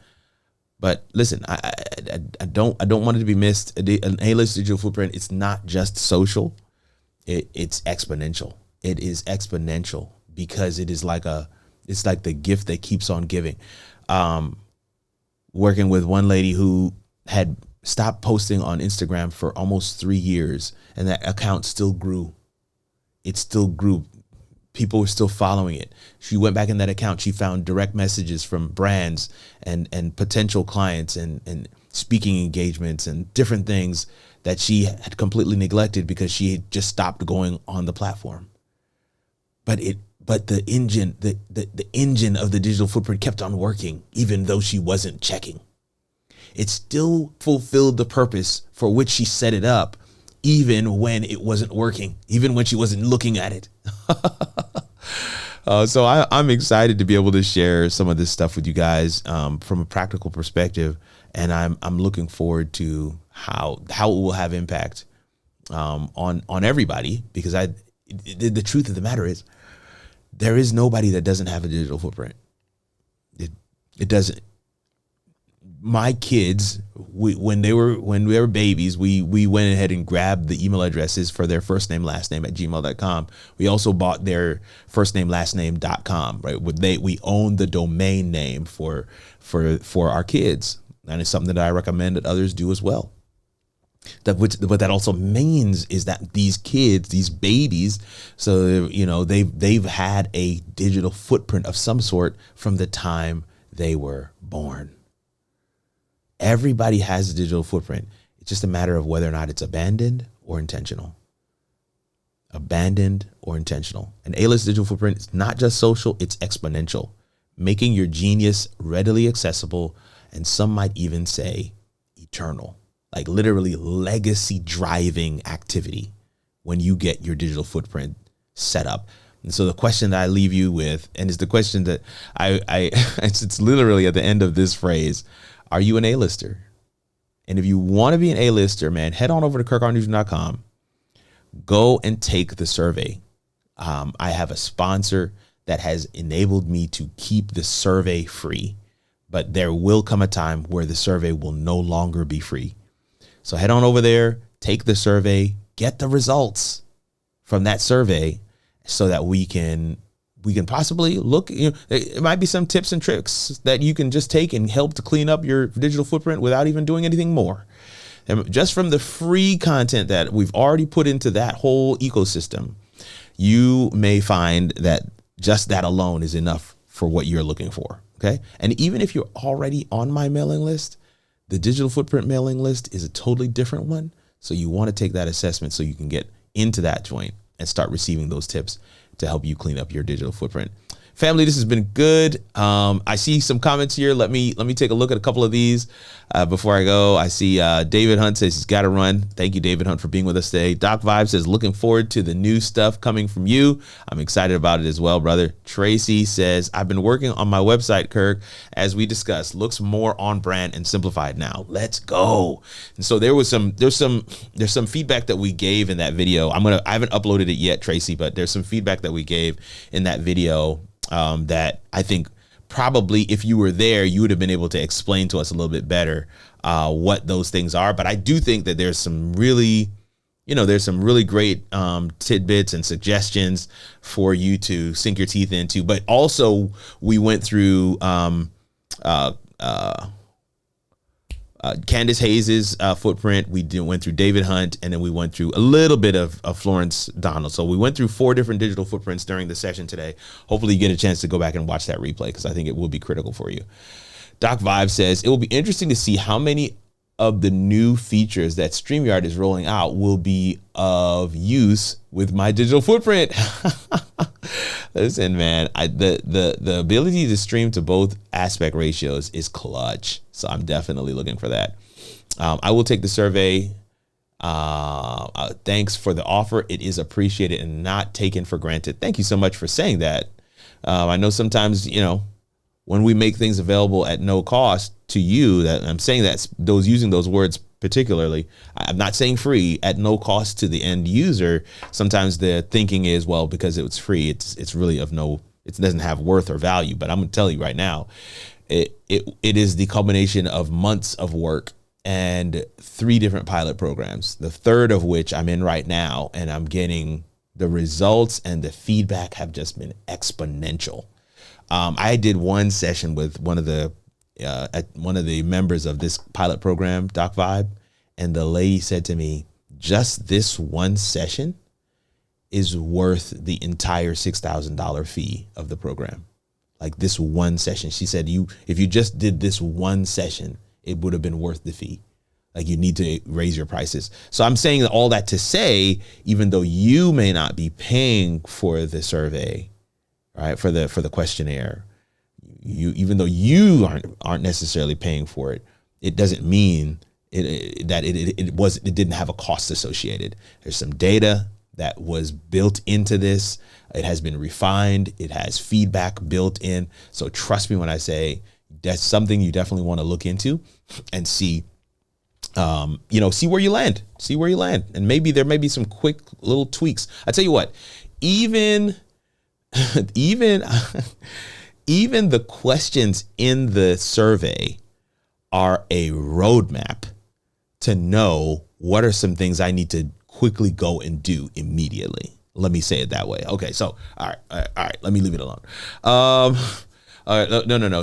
But listen, I don't want it to be missed. An A-list digital footprint, it's not just social. It's exponential. It is exponential because it's like the gift that keeps on giving. Working with one lady who had stopped posting on Instagram for almost 3 years, and that account still grew. It still grew. People were still following it. She went back in that account. She found direct messages from brands and potential clients and speaking engagements and different things that she had completely neglected because she had just stopped going on the platform. But the engine of the digital footprint kept on working, even though she wasn't checking. It still fulfilled the purpose for which she set it up, even when it wasn't working, even when she wasn't looking at it. So I'm excited to be able to share some of this stuff with you guys from a practical perspective, and I'm looking forward to how it will have impact on everybody, because the truth of the matter is there is nobody that doesn't have a digital footprint. It doesn't. My kids, when we were babies, we went ahead and grabbed the email addresses for their first name, last name at gmail.com. We also bought their first name, last name.com, right? We own the domain name for our kids. And it's something that I recommend that others do as well. What that also means is that these kids, these babies, so, they've had a digital footprint of some sort from the time they were born. Everybody has a digital footprint. It's just a matter of whether or not it's abandoned or intentional. Abandoned or intentional. An A-list digital footprint is not just social, it's exponential, making your genius readily accessible, and some might even say eternal, like literally legacy driving activity when you get your digital footprint set up. And so the question that I leave you with, and it's the question that it's literally at the end of this phrase: are you an A-lister? And if you want to be an A-lister, man, head on over to kirkarnewsroom.com. Go and take the survey. I have a sponsor that has enabled me to keep the survey free but there will come a time where the survey will no longer be free. So head on over there, take the survey, get the results from that survey so that we can possibly look, it might be some tips and tricks that you can just take and help to clean up your digital footprint without even doing anything more. And just from the free content that we've already put into that whole ecosystem, you may find that just that alone is enough for what you're looking for. Okay. And even if you're already on my mailing list, the digital footprint mailing list is a totally different one. So you want to take that assessment so you can get into that joint and start receiving those tips to help you clean up your digital footprint. Family, this has been good. I see some comments here. Let me take a look at a couple of these before I go. I see David Hunt says he's got to run. Thank you, David Hunt, for being with us today. Doc Vibe says looking forward to the new stuff coming from you. I'm excited about it as well, brother. Tracy says I've been working on my website, Kirk, as we discussed. Looks more on brand and simplified now. Let's go. And so there's some feedback that we gave in that video. I haven't uploaded it yet, Tracy, but there's some feedback that we gave in that video. That I think probably if you were there, you would have been able to explain to us a little bit better what those things are. But I do think that there's some really great tidbits and suggestions for you to sink your teeth into. But also we went through Candace Hayes's footprint. We went through David Hunt, and then we went through a little bit of Florence Donald. So we went through 4 different digital footprints during the session today. Hopefully you get a chance to go back and watch that replay because I think it will be critical for you. Doc Vibe says it will be interesting to see how many of the new features that StreamYard is rolling out will be of use with my digital footprint. Listen, man, the ability to stream to both aspect ratios is clutch. So I'm definitely looking for that. I will take the survey. Thanks for the offer. It is appreciated and not taken for granted. Thank you so much for saying that. I know sometimes, when we make things available at no cost to you, that I'm saying that using those words particularly, I'm not saying free, at no cost to the end user. Sometimes the thinking is, well, because it's free, it's really it doesn't have worth or value. But I'm gonna tell you right now, it is the culmination of months of work and 3 different pilot programs, the 3rd of which I'm in right now, and I'm getting the results and the feedback have just been exponential. I did one session with one of the members of this pilot program, Doc Vibe, and the lady said to me, just this one session is worth the entire $6,000 fee of the program. Like this one session. She said, if you just did this one session, it would have been worth the fee. Like you need to raise your prices. So I'm saying all that to say, even though you may not be paying for the survey, right, for the questionnaire, even though you aren't necessarily paying for it, it doesn't mean that it didn't have a cost associated. There's some data that was built into this. It has been refined. It has feedback built in. So trust me when I say that's something you definitely want to look into and see. See where you land. And maybe there may be some quick little tweaks. I tell you what, even the questions in the survey are a roadmap to know what are some things I need to quickly go and do immediately. Let me say it that way. Okay, so all right. Let me leave it alone. No.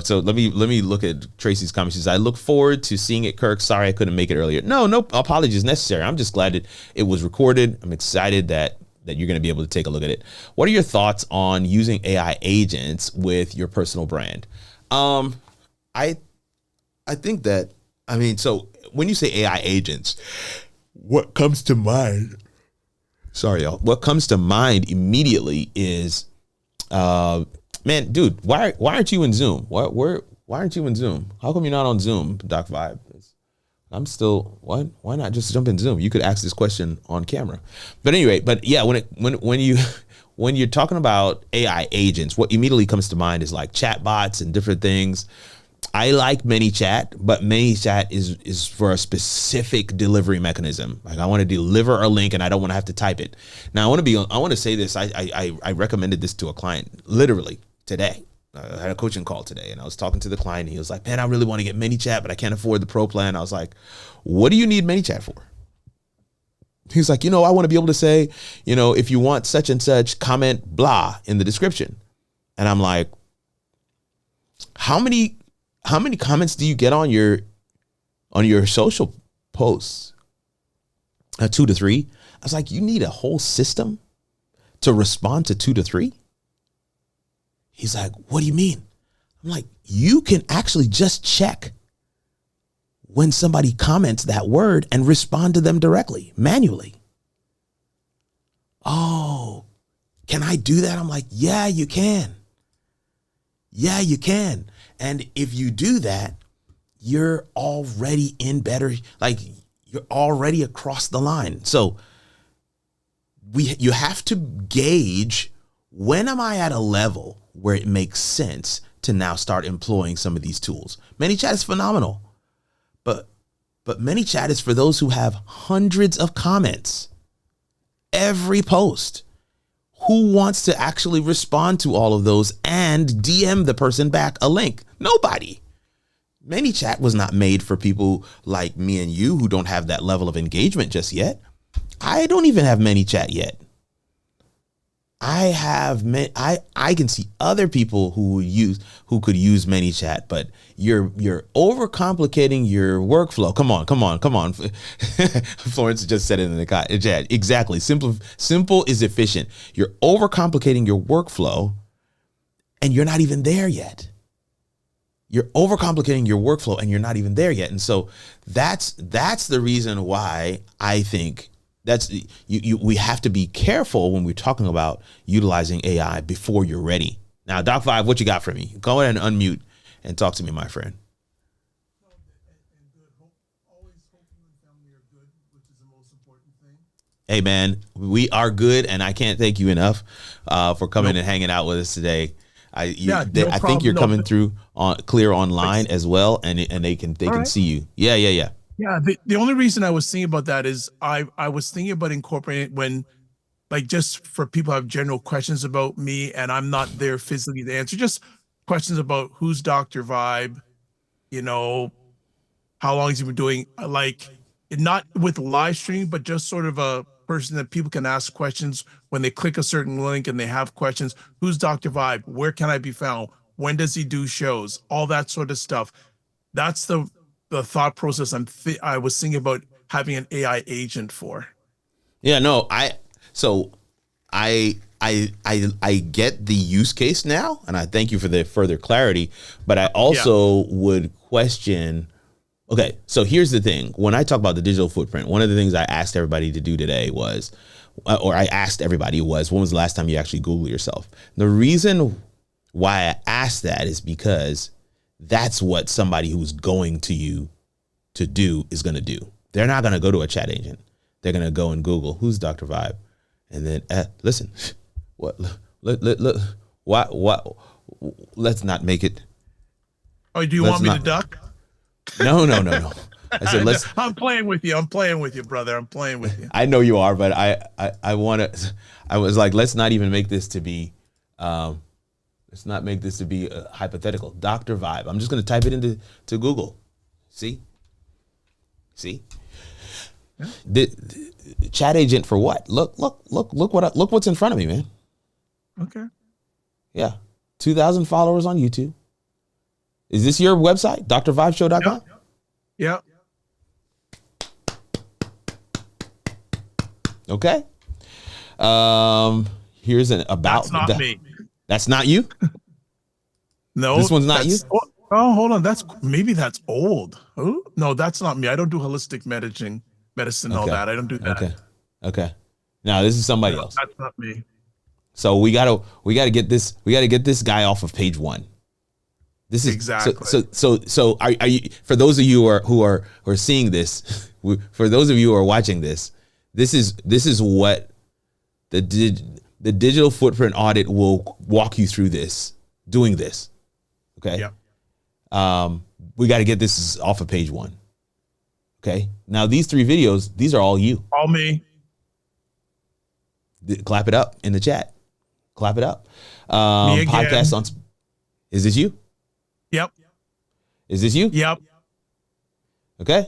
So let me look at Tracy's comments. She says, I look forward to seeing it, Kirk. Sorry I couldn't make it earlier. No apologies necessary. I'm just glad that it was recorded. I'm excited that you're going to be able to take a look at it. What are your thoughts on using AI agents with your personal brand? I think that, so when you say AI agents, what comes to mind? Sorry, y'all. What comes to mind immediately is, man, dude, why aren't you in Zoom? Why aren't you in Zoom? How come you're not on Zoom, Doc Vibe? I'm still, why not just jump in Zoom? You could ask this question on camera. But anyway, when you're talking about AI agents, what immediately comes to mind is like chatbots and different things. I like ManyChat, but ManyChat is for a specific delivery mechanism. Like I want to deliver a link and I don't want to have to type it. Now I want to say this. I recommended this to a client literally today. I had a coaching call today, and I was talking to the client, and he was like, man, I really want to get ManyChat, but I can't afford the pro plan. I was like, what do you need ManyChat for? He's like, I want to be able to say, if you want such and such, comment blah in the description. And I'm like, how many comments do you get on your social posts? 2 to 3. I was like, you need a whole system to respond to 2 to 3? He's like, what do you mean? I'm like, you can actually just check when somebody comments that word and respond to them directly, manually. Oh, can I do that? I'm like, yeah, you can. Yeah, you can. And if you do that, you're already in better, like you're already across the line. So you have to gauge, when am I at a level where it makes sense to now start employing some of these tools? ManyChat is phenomenal, but ManyChat is for those who have hundreds of comments every post. Who wants to actually respond to all of those and DM the person back a link? Nobody. ManyChat was not made for people like me and you who don't have that level of engagement just yet. I don't even have ManyChat yet. I can see other people who could use ManyChat, but you're overcomplicating your workflow. Come on. Florence just said it in the chat. Exactly. Simple is efficient. You're overcomplicating your workflow, and you're not even there yet. You're overcomplicating your workflow, and you're not even there yet. And so that's the reason why I think we have to be careful when we're talking about utilizing AI before you're ready. Now, Doc 5, what you got for me? Go ahead and unmute and talk to me, my friend. Always hope you and family are good, which is the most important thing. Hey, man, we are good, and I can't thank you enough for coming and hanging out with us today. I think you're coming through clear online as well, and they can see you. Yeah. Yeah, the only reason I was thinking about that is I was thinking about incorporating it when, like, just for people who have general questions about me and I'm not there physically to answer, just questions about who's Dr. Vibe, how long has he been doing, like, not with live stream, but just sort of a person that people can ask questions when they click a certain link and they have questions. Who's Dr. Vibe? Where can I be found? When does he do shows? All that sort of stuff. That's the thought process I was thinking about having an AI agent for. Yeah, no, I get the use case now, and I thank you for the further clarity, but I also would question. Okay, so here's the thing. When I talk about the digital footprint, one of the things I asked everybody to do today was, when was the last time you actually Google yourself? The reason why I asked that is because that's what somebody who's going to you to do is going to do. They're not going to go to a chat agent. They're going to go and Google who's Dr. Vibe, and then listen. What? Let's not make it. Oh, do you want me to duck? No. I said I'm playing with you. Brother. I'm playing with you. I know you are, but I want to. I was like, let's not even make this to be. Let's not make this to be a hypothetical. Dr. Vibe. I'm just going to type it into Google. See? Yeah. The chat agent for what? Look what's in front of me, man. Okay. Yeah. 2,000 followers on YouTube. Is this your website? drvibeshow.com? Yep. Okay. Here's an about. That's not me. That's not you? No. This one's not you? Oh, hold on. Maybe that's old. Oh, no, that's not me. I don't do holistic medicine, all that. I don't do that. Okay. Now this is somebody else. That's not me. So we gotta get this guy off of page 1. This is exactly. So are you, for those of you who are seeing this, for those of you who are watching this, this is what the digital footprint audit will walk you through doing this. Okay. Yep. We got to get this off of page 1. Okay. Now these 3 videos, these are all you. All me. Clap it up in the chat. Clap it up. Me again. Podcast on. Is this you? Yep. Is this you? Yep. Okay.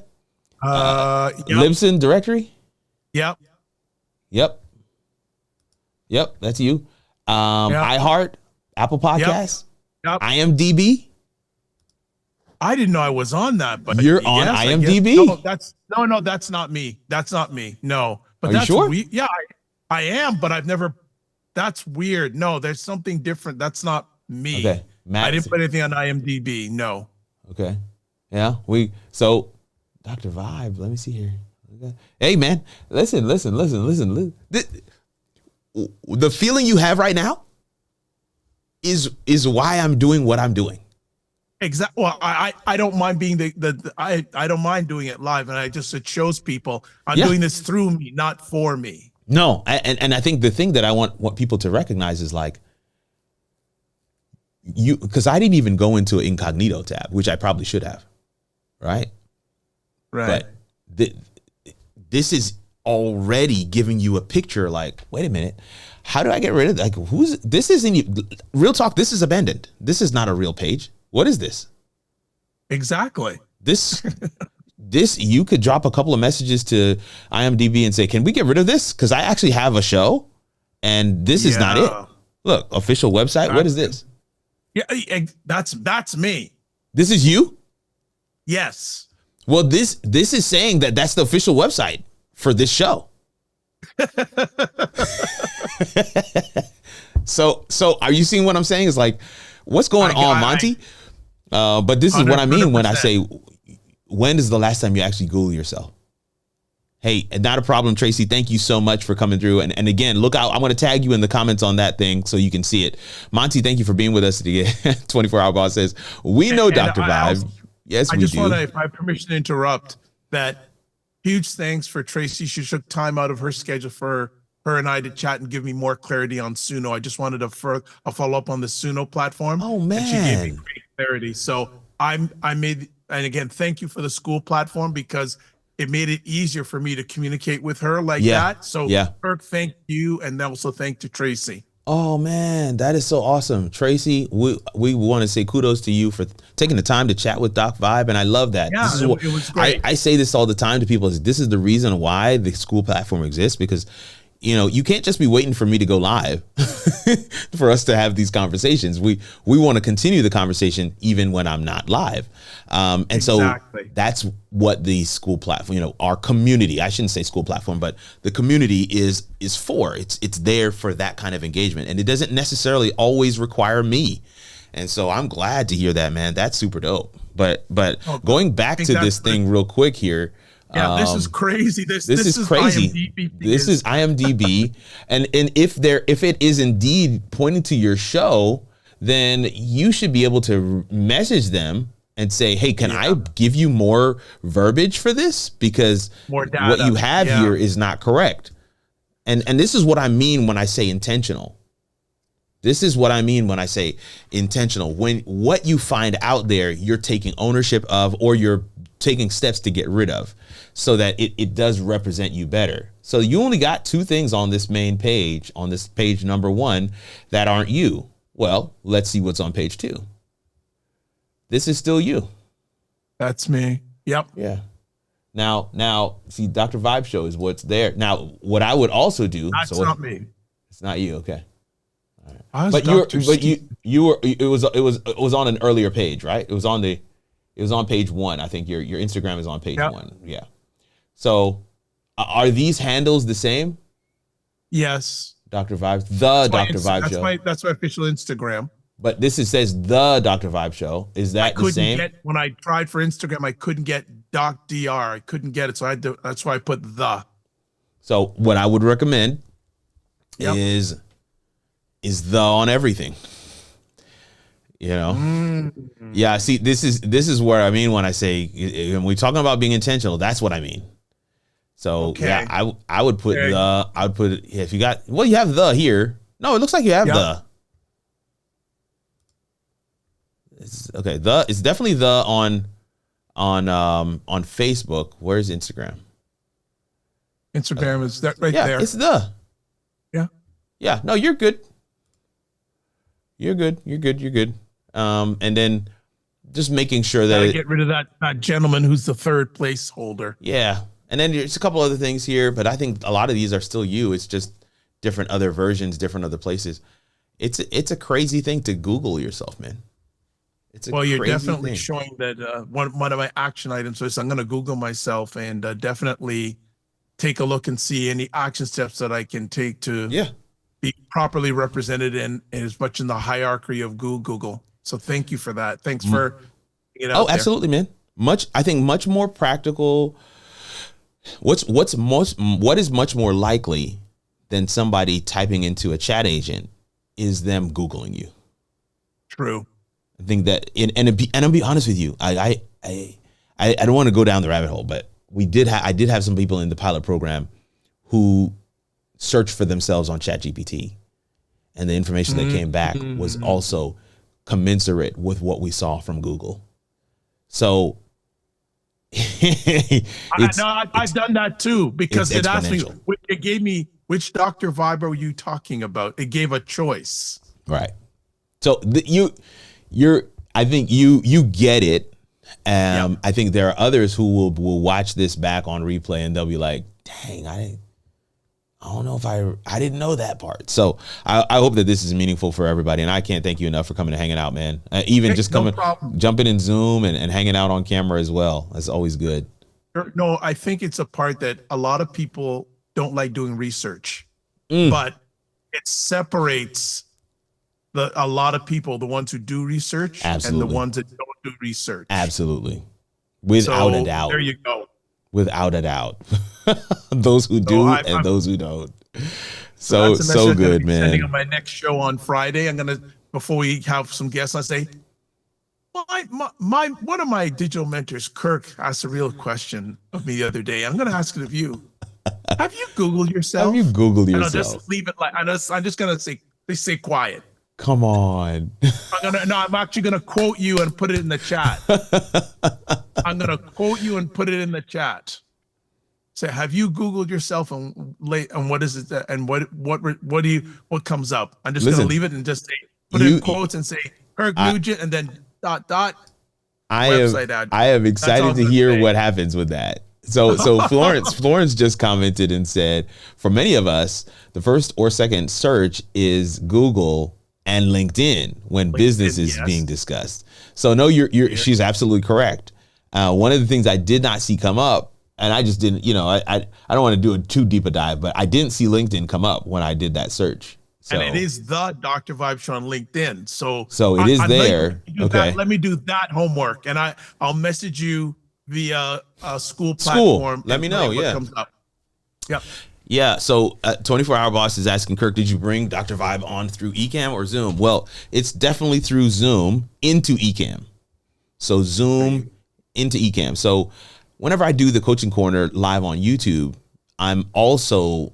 Yep. Libsyn directory. Yep. Yep. Yep. That's you. Yep. iHeart, Apple Podcasts, Yep. IMDb. I didn't know I was on that, but You're on yes, IMDb. No, that's not me. That's not me. No, but Are you that's sure? Yeah, I am, but I've never. That's weird. No, there's something different. That's not me. Okay, Matt. I didn't put anything on IMDb. No. Okay. Yeah. So Dr. Vibe, let me see here. Okay. Hey man, listen. The feeling you have right now is why I'm doing what I'm doing. Exactly. Well, I don't mind being I don't mind doing it live, and it shows people I'm doing this through me, not for me. No, and I think the thing that I want people to recognize is like because I didn't even go into an incognito tab, which I probably should have, right? Right. But this is already giving you a picture. Like, wait a minute, how do I get rid of this? Isn't real talk. This is abandoned. This is not a real page. What is this? Exactly. This you could drop a couple of messages to IMDb and say, can we get rid of this? Because I actually have a show and this is not it. Look, official website. What is this? Yeah, that's me. This is you? Yes. Well, this is saying that that's the official website for this show. So are you seeing what I'm saying? Is like, what's going on, Monty? But this is what I mean when I say, when is the last time you actually Google yourself? Hey, not a problem, Tracy. Thank you so much for coming through. And again, look out. I'm going to tag you in the comments on that thing so you can see it. Monty, thank you for being with us today. 24-hour boss says, we know Dr. Vibe. Yes, we do. I just want to, if I have permission to interrupt, that huge thanks for Tracy. She took time out of her schedule for her and I to chat and give me more clarity on Suno. I just wanted a follow up on the Suno platform. Oh, man. And she gave me great clarity. So and again, thank you for the school platform because it made it easier for me to communicate with her like that. So Kirk, thank you. And also thank to Tracy. Oh man, that is so awesome. Tracy, we want to say kudos to you for taking the time to chat with Doc Vibe. And I love that. Yeah, it was great. I say this all the time to people. This is the reason why the school platform exists, because you can't just be waiting for me to go live for us to have these conversations. We want to continue the conversation even when I'm not live. And so that's what the school platform, our community, I shouldn't say school platform, but the community is for. It's there for that kind of engagement. And it doesn't necessarily always require me. And so I'm glad to hear that, man. That's super dope. But going back to this thing real quick here. Yeah, this is crazy. This is crazy. IMDb. This is IMDb, and if it is indeed pointing to your show, then you should be able to message them and say, "Hey, can I give you more verbiage for this? Because more data. What you have here is not correct." And this is what I mean when I say intentional. This is what I mean when I say intentional. When what you find out there, you're taking ownership of, or you're taking steps to get rid of, so that it does represent you better. So you only got two things on this main page, on this page number 1, that aren't you. Well, let's see what's on page 2. This is still you. That's me. Yep. Yeah. Now, see, Dr. Vibe Show is what's there. Now, what I would also do. That's not me. It's not you. Okay. All right. But you were. It was on an earlier page, right? It was on page 1. I think your Instagram is on page 1. Yeah. So are these handles the same? Yes. Dr. Vibe, the Dr. Vibe Show. That's my official Instagram. But this says the Dr. Vibe Show. Is that the same? When I tried for Instagram, I couldn't get .dr. I couldn't get it. So that's why I put the. So what I would recommend is the on everything. Yeah, see, this is where I mean when I say, when we're talking about being intentional, that's what I mean. So I would put if you got, well, you have the here. No, it looks like you have the. It's definitely the on Facebook. Where's Instagram? Instagram is that right there. It's the. Yeah. Yeah. No, you're good. You're good. And then just making sure that get rid of that gentleman who's the third place holder. Yeah. And then there's a couple other things here, but I think a lot of these are still you. It's just different other versions, different other places. It's a crazy thing to Google yourself, man. Well, you're definitely showing that one of my action items is I'm going to Google myself and definitely take a look and see any action steps that I can take to be properly represented and as much in the hierarchy of Google. So thank you for that. Thanks for it out there. Absolutely, man. I think much more practical. What is much more likely than somebody typing into a chat agent is them Googling you. True. I think that, and I'll be honest with you, I don't want to go down the rabbit hole, but I did have some people in the pilot program who searched for themselves on ChatGPT, and the information that came back was also commensurate with what we saw from Google. So I've done that too, because it asked me, it gave me, which Dr. Vibe are you talking about? It gave a choice. Right. So I think you get it. I think there are others who will watch this back on replay and they'll be like, dang, I don't know if I didn't know that part. So I hope that this is meaningful for everybody. And I can't thank you enough for coming and hanging out, man. Jumping in Zoom and hanging out on camera as well. That's always good. No, I think it's a part that a lot of people don't like doing research, but it separates a lot of people, the ones who do research and the ones that don't do research. Absolutely. Without a doubt. There you go. Without a doubt. Those who do and those who don't. So good, man. Sending on my next show on Friday, I'm gonna, before we have some guests, I say, one of my digital mentors, Kirk, asked a real question of me the other day. I'm gonna ask it of you. Have you Googled yourself? Have you Googled yourself? And I'll just leave it like I'm just gonna say quiet. Come on. I'm actually gonna quote you and put it in the chat. I'm gonna quote you and put it in the chat. Say, have you Googled yourself and what is it that, and what comes up? I'm just gonna leave it and just say, put it in quotes and say Kirk Nugent and then ... I am excited to hear what happens with that. So Florence just commented and said, for many of us, the first or second search is Google and LinkedIn when business is being discussed. So no, she's absolutely correct. One of the things I did not see come up, and I just didn't, I don't want to do too deep a dive, but I didn't see LinkedIn come up when I did that search. So, and it is the Dr. Vibe Show on LinkedIn. So it is there. Okay. Let me do that homework, and I'll message you via school platform. Let me know. What comes up. Yep. Yeah. So 24 Hour Boss is asking, Kirk, did you bring Dr. Vibe on through Ecamm or Zoom? Well, it's definitely through Zoom into Ecamm. So Zoom into Ecamm. So whenever I do the Coaching Corner live on YouTube, I'm also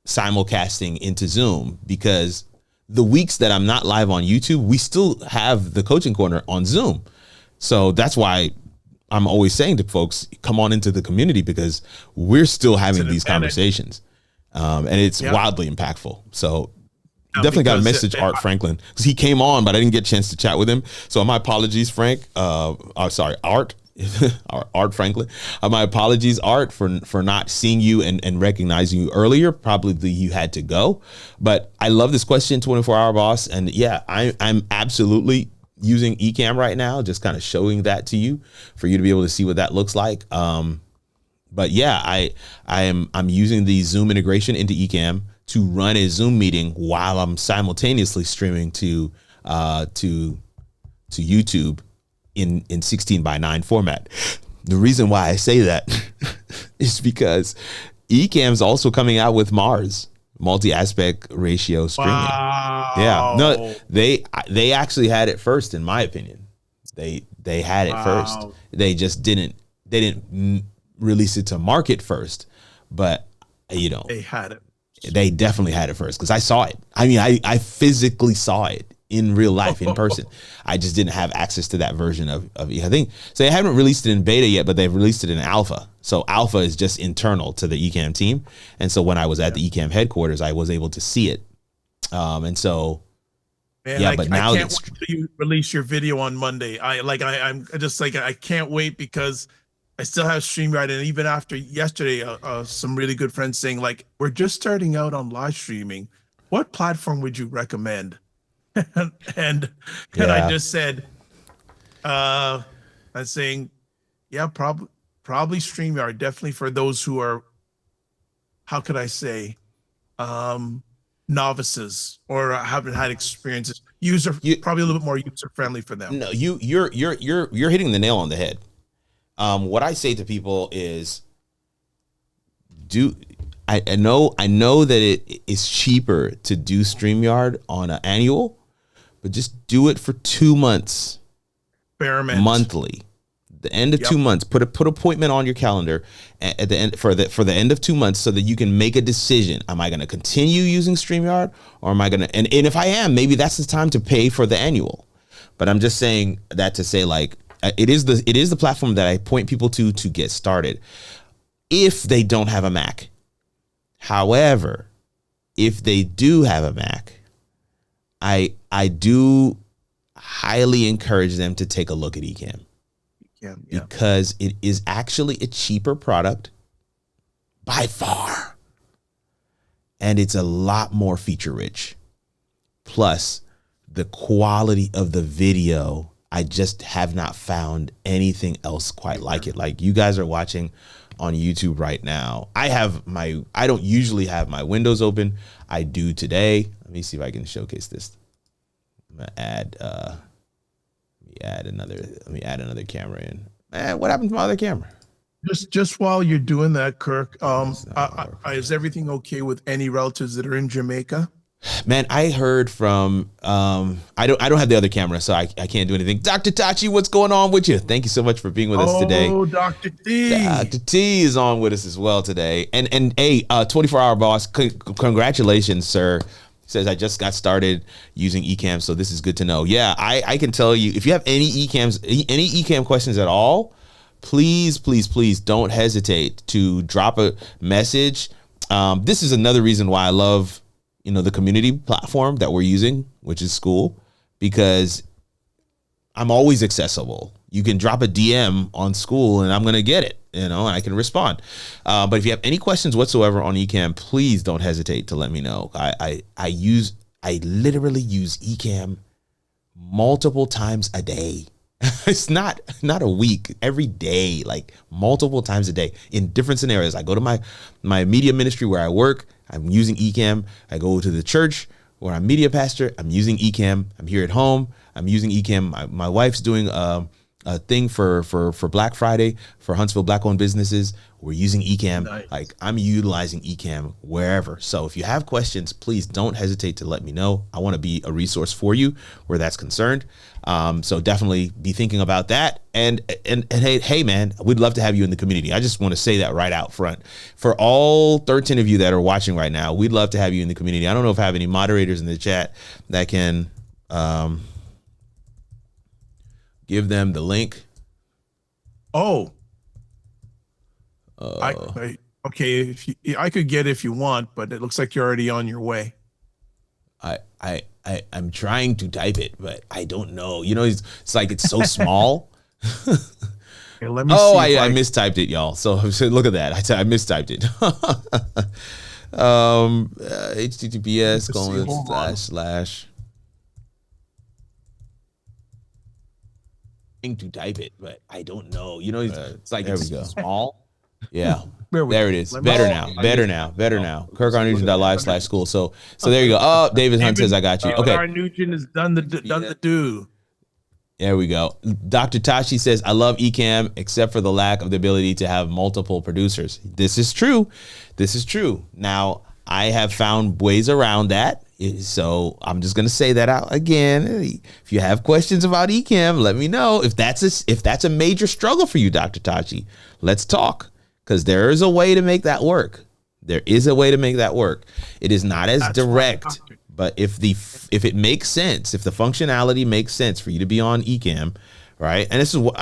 simulcasting into Zoom, because the weeks that I'm not live on YouTube, we still have the Coaching Corner on Zoom. So that's why I'm always saying to folks, come on into the community, because we're still having these conversations. And it's wildly impactful. So definitely got to message Art Franklin, because he came on, but I didn't get a chance to chat with him. So my apologies, Frank. Sorry, Art. Art Franklin. My apologies, Art, for not seeing you and recognizing you earlier. Probably you had to go. But I love this question, 24 Hour Boss. And yeah, I'm absolutely using Ecamm right now, just kind of showing that to you for you to be able to see what that looks like. But yeah, I'm using the Zoom integration into Ecamm to run a Zoom meeting while I'm simultaneously streaming to YouTube in 16:9 format. The reason why I say that is because Ecamm is also coming out with M.A.R.S, multi-aspect ratio streaming. Wow. Yeah, no, they actually had it first, in my opinion. They had it first. They just didn't release it to market first, but they had it. They definitely had it first, because I saw it. I mean, I physically saw it in real life, in person. I just didn't have access to that version of it. I think so. They haven't released it in beta yet, but they've released it in alpha. So alpha is just internal to the Ecamm team. And so when I was at the Ecamm headquarters, I was able to see it. And so Man, Yeah, I, but I now can't it's wait till you release your video on Monday. I'm just like I can't wait because I still have StreamYard, and even after yesterday, some really good friends saying like we're just starting out on live streaming. What platform would you recommend? and and, and I yeah. just said, I'm saying, yeah, probably StreamYard, definitely for those who are, how could I say, um, novices or haven't had experiences. User You probably a little bit more user friendly for them. no, you're hitting the nail on the head. What I say to people is, do I know that it is cheaper to do StreamYard on an annual, but just do it for 2 months, Experiment. monthly. The end of Yep. 2 months, put appointment on your calendar at the end for the end of 2 months, so that you can make a decision. Am I going to continue using StreamYard, or am I going to? And if I am, maybe that's the time to pay for the annual. But I'm just saying that to say, like, it is the platform that I point people to get started if they don't have a Mac. However, if they do have a Mac, I do highly encourage them to take a look at Ecamm, Yeah. because it is actually a cheaper product by far, and it's a lot more feature rich. Plus, the quality of the video, I just have not found anything else quite like it. Like, you guys are watching on YouTube right now. I don't usually have my windows open. I do today. Let me see if I can showcase this. I'm gonna add let me add another camera in. Man, what happened to my other camera? Just while you're doing that, Kirk, is everything okay with any relatives that are in Jamaica? Man, I heard from I don't have the other camera, so I can't do anything. Dr. Tachi, what's going on with you? Thank you so much for being with us today. Oh, Dr. T. Dr. T is on with us as well today. And hey, 24-hour boss, congratulations, sir. Says I just got started using Ecamm, so this is good to know. Yeah, I can tell you, if you have any Ecamm questions at all, please don't hesitate to drop a message. This is another reason why I love the community platform that we're using, which is School, because I'm always accessible. You can drop a DM on School and I'm going to get it, and I can respond. But if you have any questions whatsoever on Ecamm, please don't hesitate to let me know. I literally use Ecamm multiple times a day. It's not a week, every day, like multiple times a day in different scenarios. I go to my media ministry where I work, I'm using Ecamm. I go to the church where I'm media pastor, I'm using Ecamm. I'm here at home, I'm using Ecamm. My wife's doing a thing for Black Friday for Huntsville Black-owned businesses. We're using Ecamm. Nice. Like, I'm utilizing Ecamm wherever. So if you have questions, please don't hesitate to let me know. I want to be a resource for you where that's concerned. So definitely be thinking about that. And hey, man, we'd love to have you in the community. I just want to say that right out front. For all 13 of you that are watching right now, we'd love to have you in the community. I don't know if I have any moderators in the chat that can give them the link. Oh. Okay, if I could get it if you want, but it looks like you're already on your way. I'm trying to type it, but I don't know. It's like it's so small. Okay, let me see. I mistyped it, y'all. So look at that. I mistyped it. https:// to type it, but I don't know. It's like it's small. Yeah. There it is. Better now. Kirk Arnugent.live/school. So there you go. Oh, David Hunt says I got you. Okay. Arnugent has done the do. There we go. Dr. Tashi says, I love Ecamm except for the lack of the ability to have multiple producers. This is true. Now, I have found ways around that. So I'm just going to say that out again. If you have questions about Ecamm, let me know. If that's a major struggle for you, Dr. Tachi, let's talk, because there is a way to make that work. It is not as direct, but if it makes sense, if the functionality makes sense for you to be on Ecamm, right? And this is what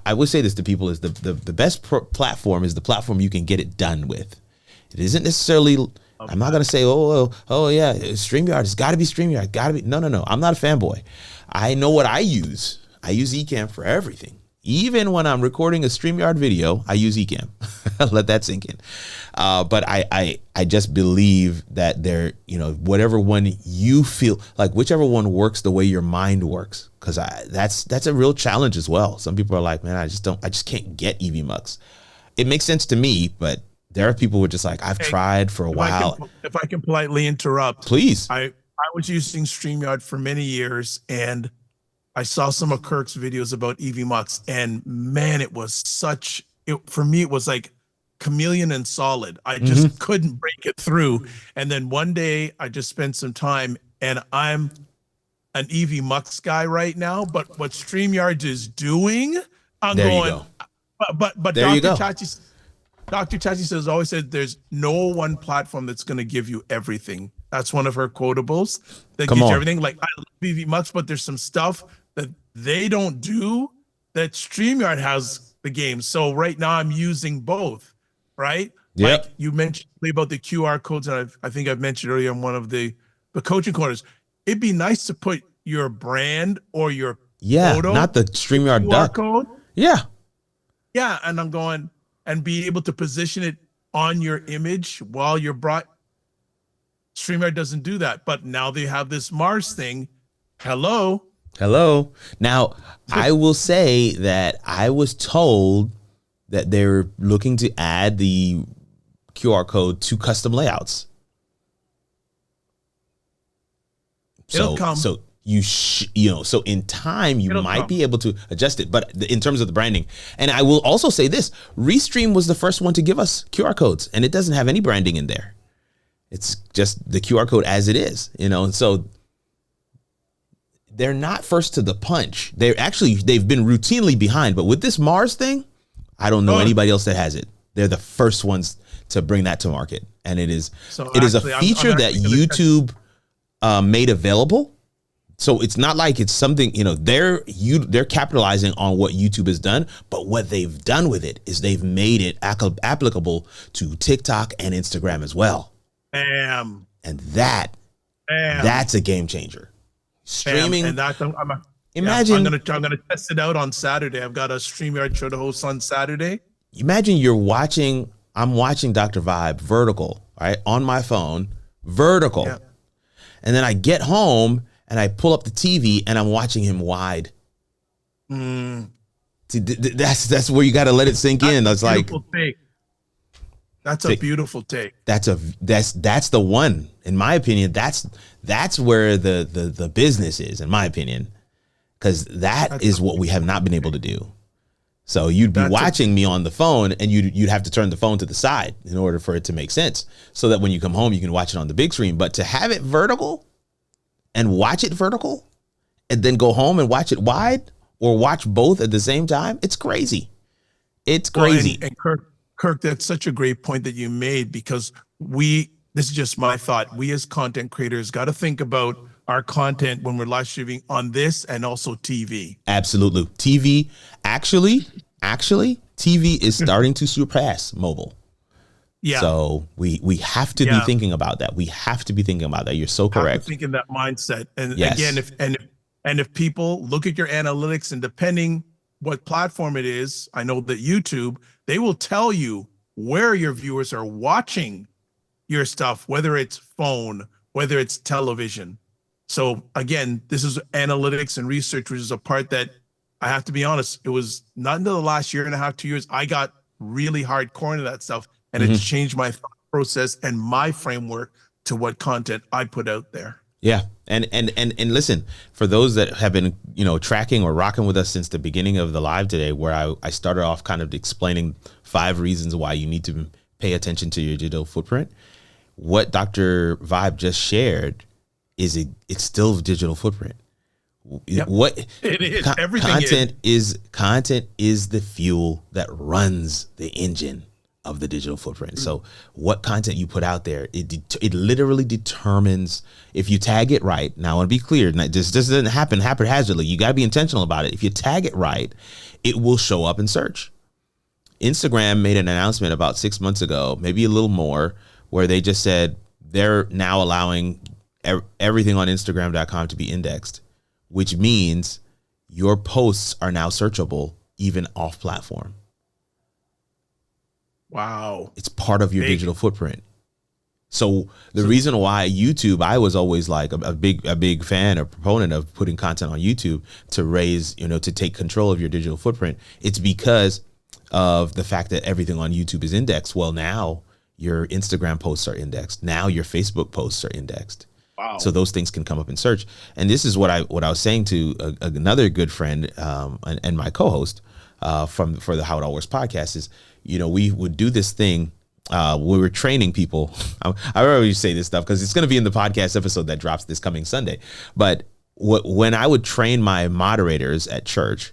I would say this to people is the best platform is the platform you can get it done with. It isn't necessarily I'm not going to say, oh yeah, StreamYard, it's got to be StreamYard, got to be. No. I'm not a fanboy. I know what I use. I use Ecamm for everything. Even when I'm recording a StreamYard video, I use Ecamm. Let that sink in. But I just believe that there, whatever one you feel like, whichever one works the way your mind works, because that's a real challenge as well. Some people are like, man, I just can't get EV-Mux. It makes sense to me, but there are people who are just like, I've tried for a while. If I can politely interrupt, please. I was using StreamYard for many years, and I saw some of Kirk's videos about EV-Mux, and man, for me, it was like chameleon and solid. I just couldn't break it through. And then one day I just spent some time, and I'm an EV-Mux guy right now, but what StreamYard is doing, I'm there going, you go. But there Dr. Chachi always said there's no one platform that's going to give you everything. That's one of her quotables that gives you everything. Like, I love EV-Mux, but there's some stuff that they don't do that StreamYard has the game. So right now I'm using both, right? Yep. Like you mentioned about the QR codes, and I think I've mentioned earlier in one of the coaching corners. It'd be nice to put your brand or your photo, not the StreamYard QR duck code. Yeah, and I'm going and be able to position it on your image while you're StreamYard doesn't do that, but now they have this M.A.R.S thing. Hello. Now, I will say that I was told that they're looking to add the QR code to custom layouts. It'll come. So so in time you might be able to adjust it, but in terms of the branding. And I will also say this, Restream was the first one to give us QR codes, and it doesn't have any branding in there. It's just the QR code as it is, and so they're not first to the punch. They've been routinely behind, but with this M.A.R.S thing, I don't know anybody else that has it. They're the first ones to bring that to market, and it is a feature that YouTube made available. So it's not like it's something, they're capitalizing on what YouTube has done, but what they've done with it is they've made it applicable to TikTok and Instagram as well. Bam. And that's a game changer. Streaming. And imagine I'm gonna test it out on Saturday. I've got a StreamYard show to host on Saturday. Imagine I'm watching Dr. Vibe vertical, right, on my phone, vertical. Yeah. And then I get home and I pull up the TV and I'm watching him wide. See, that's where you got to let it sink in. That's like, that's a beautiful take. That's the one, in my opinion. That's where the business is, in my opinion, because that is what we have not been able to do. So you'd be watching me on the phone, and you'd have to turn the phone to the side in order for it to make sense, so that when you come home, you can watch it on the big screen. But to have it vertical and watch it vertical and then go home and watch it wide, or watch both at the same time, it's crazy. It's crazy. And Kirk, that's such a great point that you made, because this is just my thought. We as content creators got to think about our content when we're live streaming on this, and also TV. Absolutely. TV, actually, TV is starting to surpass mobile. Yeah. So we have to be thinking about that. We have to be thinking about that. You're so correct. Thinking that mindset. And again, if people look at your analytics, and depending what platform it is, I know that YouTube, they will tell you where your viewers are watching your stuff, whether it's phone, whether it's television. So again, this is analytics and research, which is a part that I have to be honest, it was not until the last year and a half, 2 years, I got really hardcore into that stuff, and it's changed my thought process and my framework to what content I put out there. Yeah. And listen, for those that have been, tracking or rocking with us since the beginning of the live today, where I started off kind of explaining 5 reasons why you need to pay attention to your digital footprint. What Dr. Vibe just shared it's still digital footprint. Yep. What it is. Everything content is the fuel that runs the engine of the digital footprint. So what content you put out there, it literally determines if you tag it right. Now, I want to be clear, this doesn't happen haphazardly. You got to be intentional about it. If you tag it right, it will show up in search. Instagram made an announcement about 6 months ago, maybe a little more, where they just said, they're now allowing everything on Instagram.com to be indexed, which means your posts are now searchable even off platform. Wow. It's part of your digital footprint. So the reason why YouTube, I was always like a big fan or proponent of putting content on YouTube to raise, to take control of your digital footprint. It's because of the fact that everything on YouTube is indexed. Well, now your Instagram posts are indexed. Now your Facebook posts are indexed. Wow. So those things can come up in search. And this is what I was saying to another good friend and my co-host for the How It All Works podcast is, we would do this thing. We were training people. I always say this stuff because it's going to be in the podcast episode that drops this coming Sunday. But when I would train my moderators at church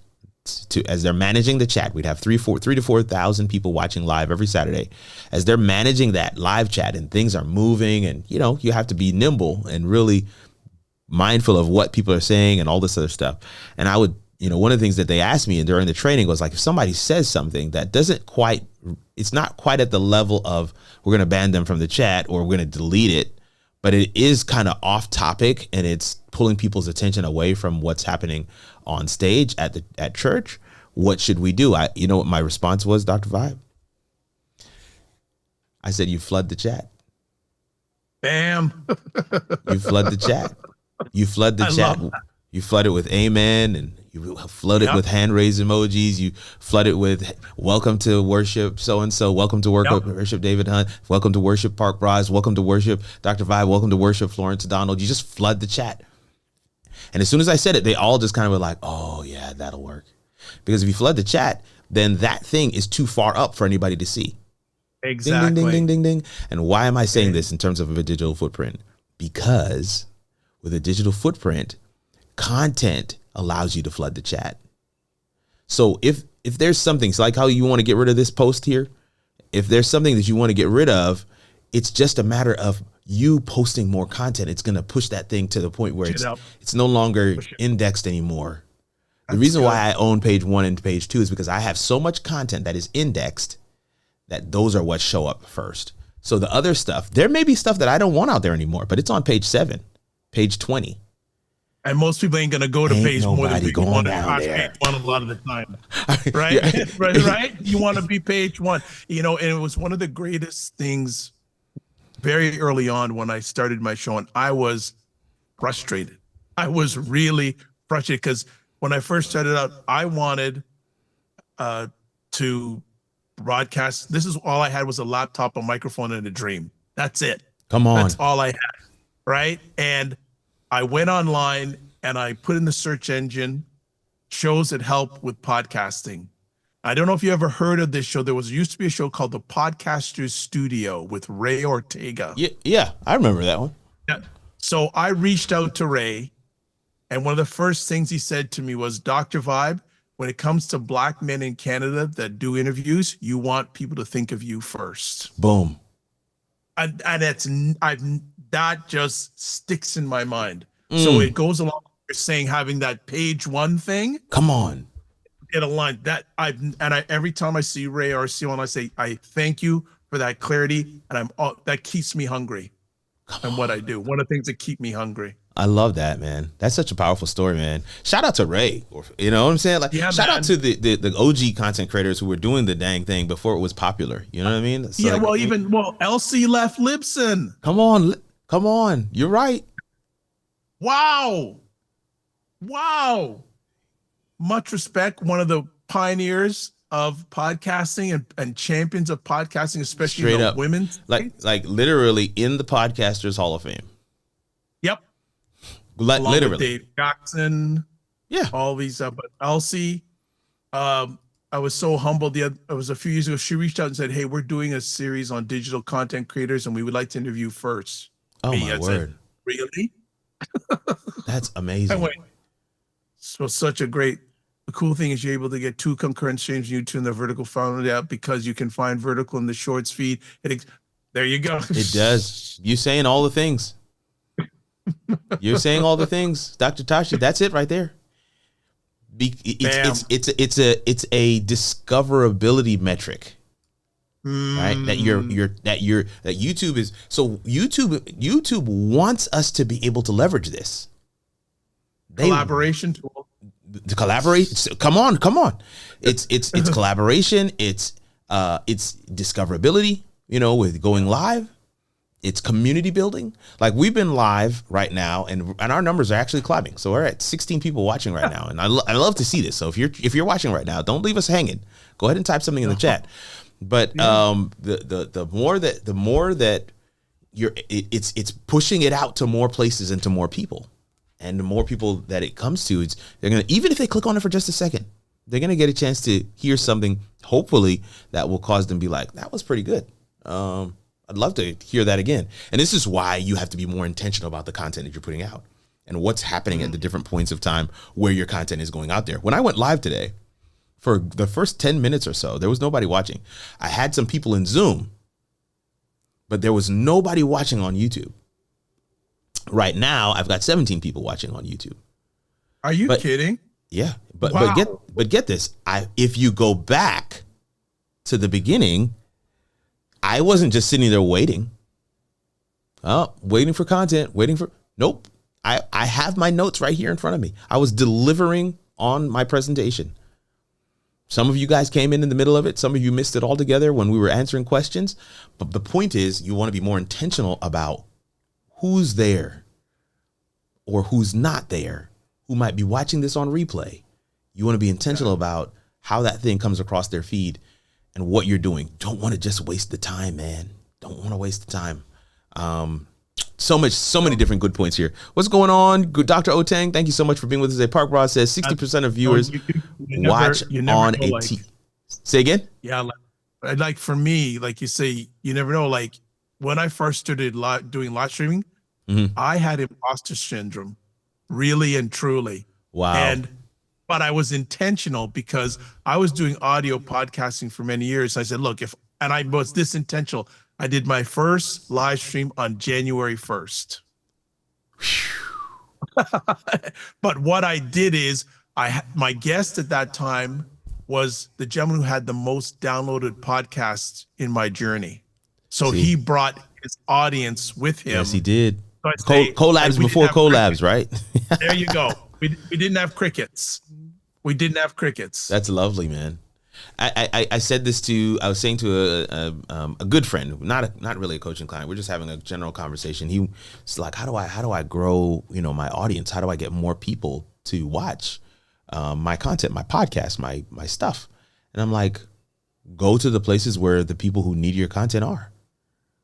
as they're managing the chat, we'd have 3,000 to 4,000 people watching live every Saturday. As they're managing that live chat and things are moving, and you have to be nimble and really mindful of what people are saying and all this other stuff. And I would, one of the things that they asked me during the training was like, if somebody says something that it's not quite at the level of we're going to ban them from the chat or we're going to delete it, but it is kind of off topic and it's pulling people's attention away from what's happening on stage at church, what should we do? You know what my response was, Dr. Vibe? I said, you flood the chat. Bam. You flood the chat. You flood the chat. You flood it with amen, and you flood it with hand raise emojis. You flood it with welcome to worship so-and-so, welcome to worship David Hunt, welcome to worship Park Bras, welcome to worship Dr. Vibe, welcome to worship Florence Donald. You just flood the chat. And as soon as I said it, they all just kind of were like, oh yeah, that'll work. Because if you flood the chat, then that thing is too far up for anybody to see. Exactly. Ding, ding, ding, ding, ding, ding. And why am I saying this in terms of a digital footprint? Because with a digital footprint, content allows you to flood the chat. So if there's something, it's like how you want to get rid of this post here, if there's something that you want to get rid of, it's just a matter of you posting more content. It's going to push that thing to the point where it's no longer indexed anymore. The reason why I own page 1 and page 2 is because I have so much content that is indexed that those are what show up first. So the other stuff, there may be stuff that I don't want out there anymore, but it's on page 7, page 20. And most people ain't gonna go to page more than going down there. Page 1 a lot of the time, right? right. You want to be page 1, And it was one of the greatest things very early on when I started my show, and I was frustrated. I was really frustrated because when I first started out, I wanted to broadcast. This is all I had was a laptop, a microphone, and a dream. That's it. Come on. That's all I had, right? And I went online and I put in the search engine shows that help with podcasting. I don't know if you ever heard of this show. There used to be a show called The Podcaster's Studio with Ray Ortega. Yeah, I remember that one. Yeah. So I reached out to Ray, and one of the first things he said to me was, Dr. Vibe, when it comes to Black men in Canada that do interviews, you want people to think of you first. Boom. And that just sticks in my mind. So it goes along with saying having that page 1 thing. Come on. Get a line that every time I see Ray or see one, I say, I thank you for that clarity. And that keeps me hungry. And what I do, one of the things that keep me hungry. I love that, man. That's such a powerful story, man. Shout out to Ray. You know what I'm saying? Shout out to the OG content creators who were doing the dang thing before it was popular. You know what I mean? So Elsie left Libsyn. Come on. You're right. Wow. Much respect. One of the pioneers of podcasting and champions of podcasting, especially straight up women's. Like literally in the Podcasters Hall of Fame. Yep. Literally. Dave Jackson. Yeah. All these, but Elsie, I was so humbled. It was a few years ago. She reached out and said, "Hey, we're doing a series on digital content creators, and we would like to interview first." Oh, my word. Said, really? That's amazing. So the cool thing is you're able to get 2 concurrent streams, YouTube and the vertical found out because you can find vertical in the shorts feed. There you go. It does. You saying all the things. You're saying all the things, Dr. Tashi. That's it right there. It's a discoverability metric. right? That YouTube is, so YouTube wants us to be able to leverage this. Collaboration tool. To collaborate. Come on. It's collaboration. It's discoverability, with going live. It's community building. Like, we've been live right now, and our numbers are actually climbing. So we're at 16 people watching right now, and I love to see this. So if you're watching right now, don't leave us hanging. Go ahead and type something in the chat. But the more that it's pushing it out to more places and to more people, and the more people that it comes to, they're gonna, even if they click on it for just a second, they're gonna get a chance to hear something, hopefully, that will cause them to be like, that was pretty good. I'd love to hear that again. And this is why you have to be more intentional about the content that you're putting out and what's happening at the different points of time where your content is going out there. When I went live today, for the first 10 minutes or so, there was nobody watching. I had some people in Zoom, but there was nobody watching on YouTube. Right now, I've got 17 people watching on YouTube. Are you kidding? Yeah, but Wow. get this. If you go back to the beginning, I wasn't just sitting there waiting for content, nope. I have my notes right here in front of me. I was delivering on my presentation. Some of you guys came in the middle of it. Some of you missed it altogether when we were answering questions. But the point is, you want to be more intentional about who's there or who's not there, who might be watching this on replay. You want to be intentional about how that thing comes across their feed and what you're doing. Don't want to just waste the time, man. Don't want to waste the time. So many different good points here. What's going on? Good, Dr. Otang, thank you so much for being with us. Park Bra says 60% of viewers watch on a TV. Say again? Yeah, like for me, like you say, you never know. Like when I first started doing live streaming, I had imposter syndrome, really and truly. Wow. But I was intentional because I was doing audio podcasting for many years. I said, look, I was this intentional. I did my first live stream on January 1st. But what I did is my guest at that time was the gentleman who had the most downloaded podcasts in my journey. So he brought his audience with him. Yes, he did. So collabs before collabs, right? There you go. We didn't have crickets. That's lovely, man. I said this I was saying to a good friend, not really a coaching client. We're just having a general conversation. He's like, how do I grow, my audience? How do I get more people to watch my content, my podcast, my stuff? And I'm like, go to the places where the people who need your content are.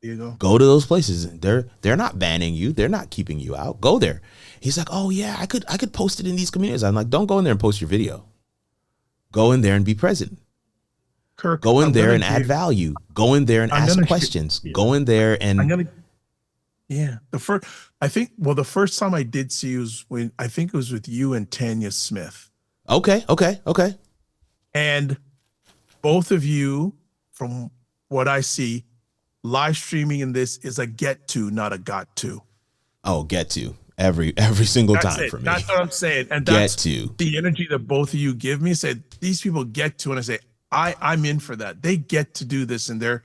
There you go. Go to those places. They're not banning you. They're not keeping you out. Go there. He's like, oh yeah, I could post it in these communities. I'm like, don't go in there and post your video. Go in there and be present. Kirk, go in there and add value. Go in there and ask questions. Go in there and the first time I did see you was when I think it was with you and Tanya Smith. Okay. And both of you, from what I see, live streaming in this is a get to, not a got to. Oh, get to every single time for me. That's what I'm saying. And that's the energy that both of you give me. Said these people get to, and I say, I'm in for that. They get to do this, and they're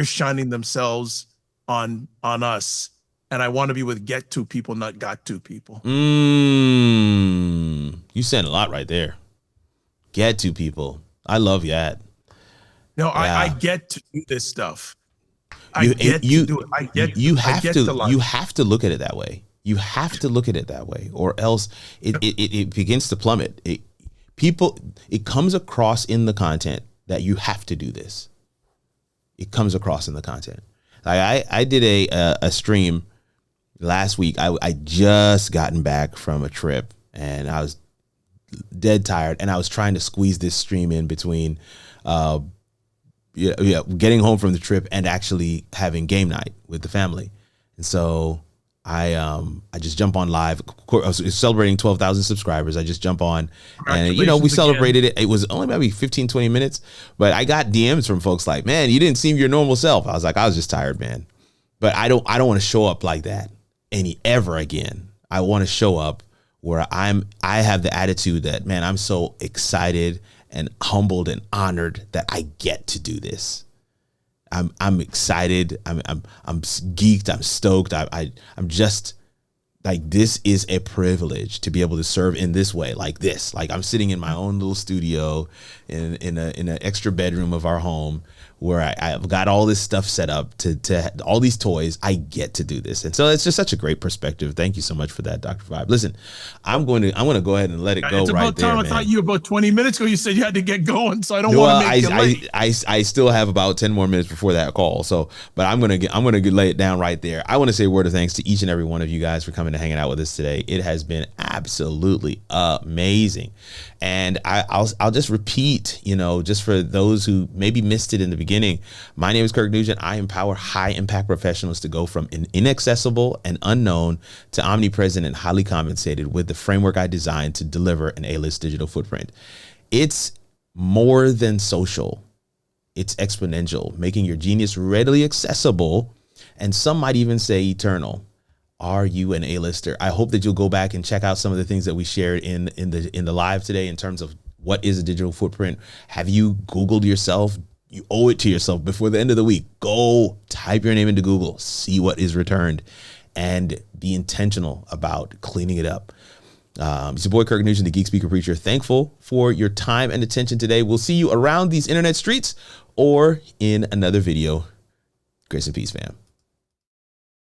shining themselves on us. And I want to be with get to people, not got to people. You said a lot right there. Get to people. I love that. No, yeah. I get to do this stuff. You have to look at it that way. You have to look at it that way, or else it begins to plummet. It comes across in the content that you have to do this. It comes across in the content. Like I did a stream last week. I just gotten back from a trip and I was dead tired, and I was trying to squeeze this stream in between getting home from the trip and actually having game night with the family. And so I just jump on live. Of course, I was celebrating 12,000 subscribers. I just jump on and, we celebrated it. It was only maybe 15, 20 minutes, but I got DMs from folks like, man, you didn't seem your normal self. I was like, I was just tired, man. But I don't want to show up like that ever again. I want to show up where I have the attitude that, man, I'm so excited and humbled and honored that I get to do this. I'm excited. I'm geeked. I'm stoked. I'm just like, this is a privilege to be able to serve in this way, like this. Like, I'm sitting in my own little studio in an extra bedroom of our home, where I've got all this stuff set up to all these toys. I get to do this. And so it's just such a great perspective. Thank you so much for that, Dr. Vibe. Listen, I'm going to go ahead and let it go. It's right about there, time. man. I thought you about 20 minutes ago, you said you had to get going. So I don't want to make you late. I still have about 10 more minutes before that call. So, but I'm going to lay it down right there. I want to say a word of thanks to each and every one of you guys for coming and hanging out with us today. It has been absolutely amazing. And I'll just repeat, just for those who maybe missed it in the beginning, my name is Kirk Nugent. I empower high impact professionals to go from inaccessible and unknown to omnipresent and highly compensated with the framework I designed to deliver an A-list digital footprint. It's more than social. It's exponential, making your genius readily accessible. And some might even say eternal. Are you an A-lister? I hope that you'll go back and check out some of the things that we shared in the live today in terms of what is a digital footprint. Have you Googled yourself? You owe it to yourself before the end of the week. Go type your name into Google, see what is returned, and be intentional about cleaning it up. It's your boy Kirk Nugent, the Geek Speaker Preacher. Thankful for your time and attention today. We'll see you around these internet streets or in another video. Grace and peace, fam.